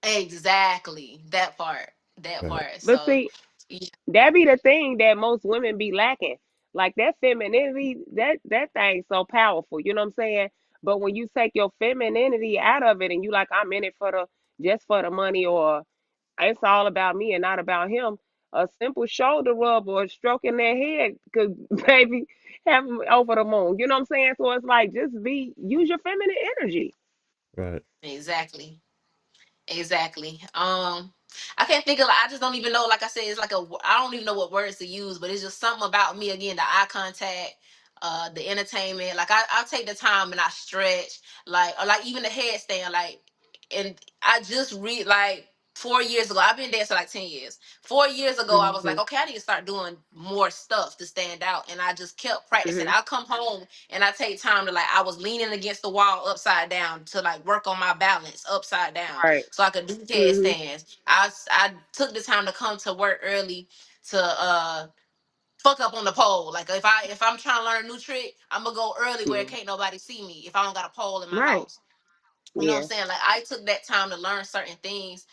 Exactly. That part. That Right. part. But So, see, yeah. that be the thing that most women be lacking. Like that femininity, that thing's so powerful. You know what I'm saying? But when you take your femininity out of it and you like, I'm in it for the just for the money, or it's all about me and not about him. A simple shoulder rub or stroking their head could maybe have them over the moon. You know what I'm saying? So it's like just use your feminine energy. Right. Exactly. Exactly. I can't think of. I just don't even know. Like I said, it's like a. I don't even know what words to use, but it's just something about me. Again, the eye contact, the entertainment. Like I take the time and I stretch. Like or like even the headstand. Like, and I just read like 4 years ago. I've been dancing like 10 years. 4 years ago, I was like, Hmm. okay, I need to start doing more stuff to stand out, and I just kept practicing. Hmm. I come home and I take time to like. I was leaning against the wall upside down to like work on my balance upside down Right. so I could do Hmm. headstands. I took the time to come to work early to fuck up on the pole. Like if I'm trying to learn a new trick, I'm gonna go early where Yeah. can't nobody see me if I don't got a pole in my Right. house. You know what I'm Yeah. saying? Like I took that time to learn certain things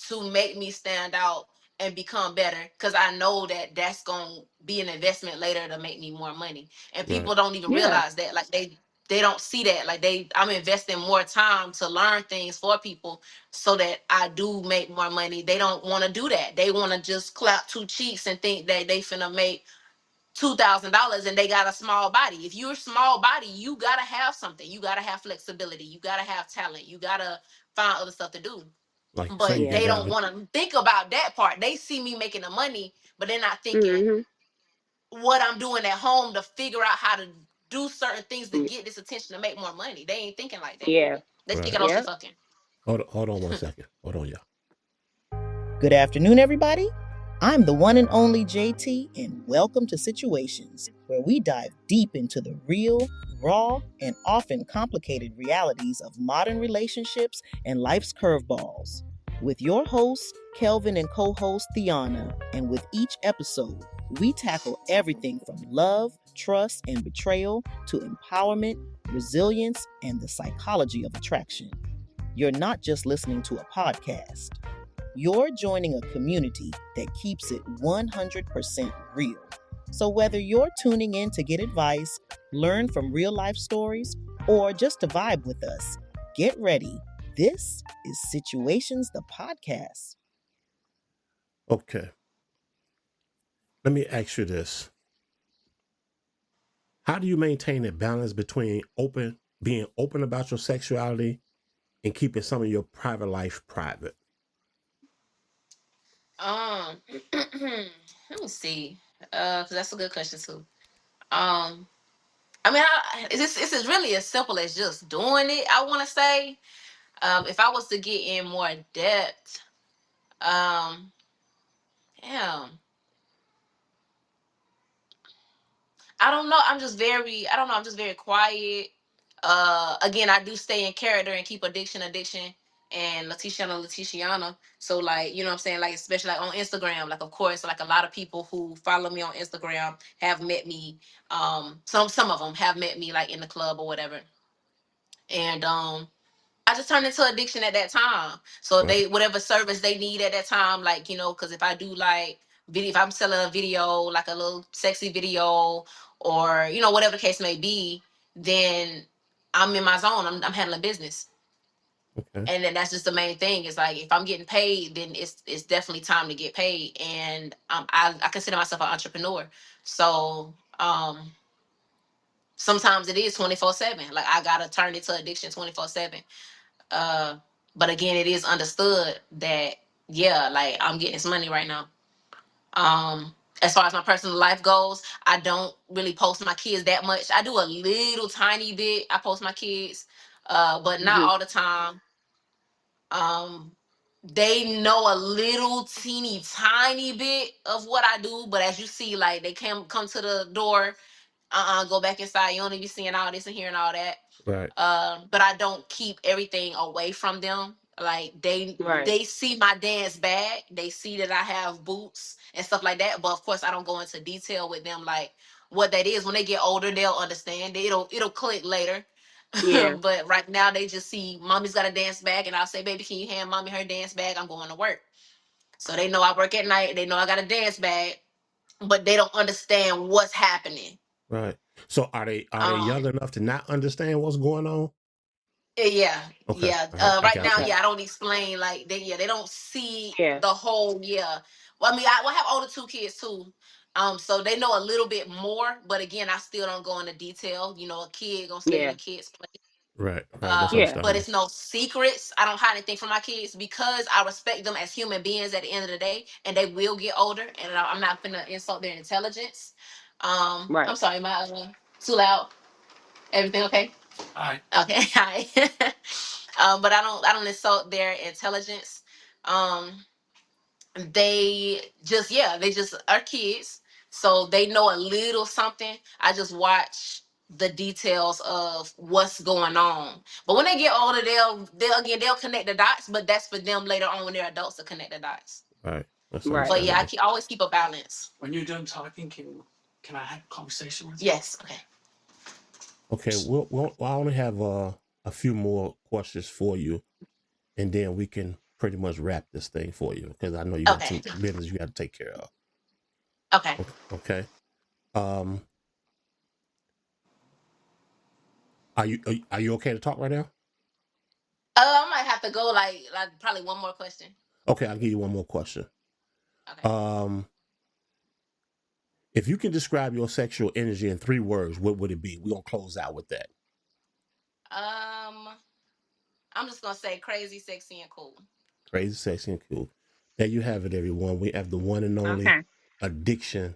to make me stand out and become better because I know that that's going to be an investment later to make me more money. And Right. people don't even Yeah. realize that. Like they don't see that. Like I'm investing more time to learn things for people so that I do make more money. They don't want to do that. They want to just clap two cheeks and think that they finna make $2,000 and they got a small body. If you're a small body, you gotta have something. You gotta have flexibility. You gotta have talent. You gotta find other stuff to do. Like say But you Yeah. they have don't it. want to think about that part. They see me making the money, but they're not thinking Mhm. what I'm doing at home to figure out how to do certain things to get this attention to make more money. They ain't thinking like that. Yeah. They Right. thinking, oh, she Yeah. fucking. Hold on one second. Hold on, y'all. Good afternoon, everybody. I'm the one and only JT, and welcome to Situations, where we dive deep into the real, raw, and often complicated realities of modern relationships and life's curveballs. With your host, Kelvin, and co host, Thiana, and with each episode, we tackle everything from love, trust, and betrayal to empowerment, resilience, and the psychology of attraction. You're not just listening to a podcast. You're joining a community that keeps it 100% real. So, whether you're tuning in to get advice, learn from real life stories, or just to vibe with us, get ready. This is Situations, the podcast. Okay. Let me ask you this. How do you maintain a balance between being open about your sexuality and keeping some of your private life private? Let me see. Because that's a good question too. Um, I mean, it's really as simple as just doing it. I want to say, if I was to get in more depth, um, damn, I don't know. I don't know. I'm just very quiet. Again, I do stay in character and keep addiction, and Letitiana. So like, you know what I'm saying? Like, especially like on Instagram, like of course, like a lot of people who follow me on Instagram have met me. Some of them have met me like in the club or whatever. And I just turned into addiction at that time. So if Right. they whatever service they need at that time, like because if I do like video, if I'm selling a video, like a little sexy video, or whatever the case may be, then I'm in my zone. I'm handling business, Okay. and then that's just the main thing. Is like if I'm getting paid, then it's definitely time to get paid, and I consider myself an entrepreneur. So sometimes it is 24/7. Like I gotta turn it to addiction 24/7. Uh, but again, it is understood that yeah, like I'm getting this money right now. As far as my personal life goes, I don't really post my kids that much. I do a little tiny bit. I post my kids, but not Mhm. all the time. Um, they know a little teeny tiny bit of what I do, but as you see, like they come to the door, go back inside. You don't even seeing all this and hearing all that. Right. But I don't keep everything away from them. Like Right. they see my dance bag, they see that I have boots and stuff like that. But of course, I don't go into detail with them like what that is. When they get older, they'll understand. It'll click later. Yeah. But right now, they just see mommy's got a dance bag, and I'll say, "Baby, can you hand mommy her dance bag? I'm going to work." So they know I work at night. They know I got a dance bag, but they don't understand what's happening. Right. So are they young Um, enough to not understand what's going on? Yeah, Okay. yeah. All right. I Right got now, you. Okay. yeah, I don't explain like they don't see Yeah. the whole. Yeah, well, I mean, I have older two kids too, so they know a little bit more. But again, I still don't go into detail. A kid gonna stay in Yeah. a kid's place. Right. Right. That's Yeah. But understandable. it's no secrets. I don't hide anything from my kids because I respect them as human beings. At the end of the day, and they will get older, and I'm not gonna insult their intelligence. I'm Right. sorry, my too loud. Everything okay? Okay, hi. But I don't insult their intelligence. Um, they just are kids, so they know a little something. I just watch the details of what's going on. But when they get older, they'll connect the dots. But that's for them later on when they're adults to connect the dots. Right. That's Right. But yeah, understandable. always keep a balance. Can I have a conversation with you? Yes. Okay. Okay. I only have a few more questions for you, and then we can pretty much wrap this thing for you because I know you got Okay. some business you got to take care of. Okay. Okay. Um, are you okay to talk right now? I might have to go like probably one more question. Okay, I'll give you one more question. Okay. Um, if you can describe your sexual energy in 3 words, what would it be? We're gonna close out with that. Um, I'm just gonna say crazy, sexy, and cool. Crazy, sexy, and cool. There you have it, everyone. We have the one and only Okay. addiction.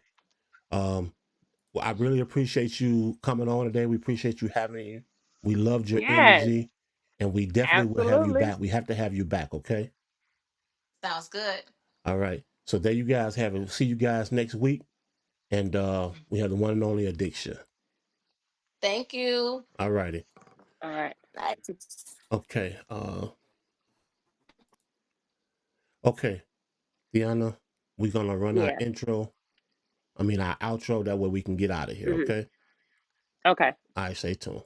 Well, I really appreciate you coming on today. We appreciate you having you. We loved your Yes, energy, and we definitely will have you absolutely. back. We have to have you back, okay? Sounds good. All right. So there you guys have it. See you guys next week. And we have the one and only addiction. Thank you. All righty. All right. Nice. Okay. Okay. Deanna, we're gonna run our Yeah. intro. I mean our outro. That way we can get out of here. Hmm. Okay. Okay. All right, stay tuned.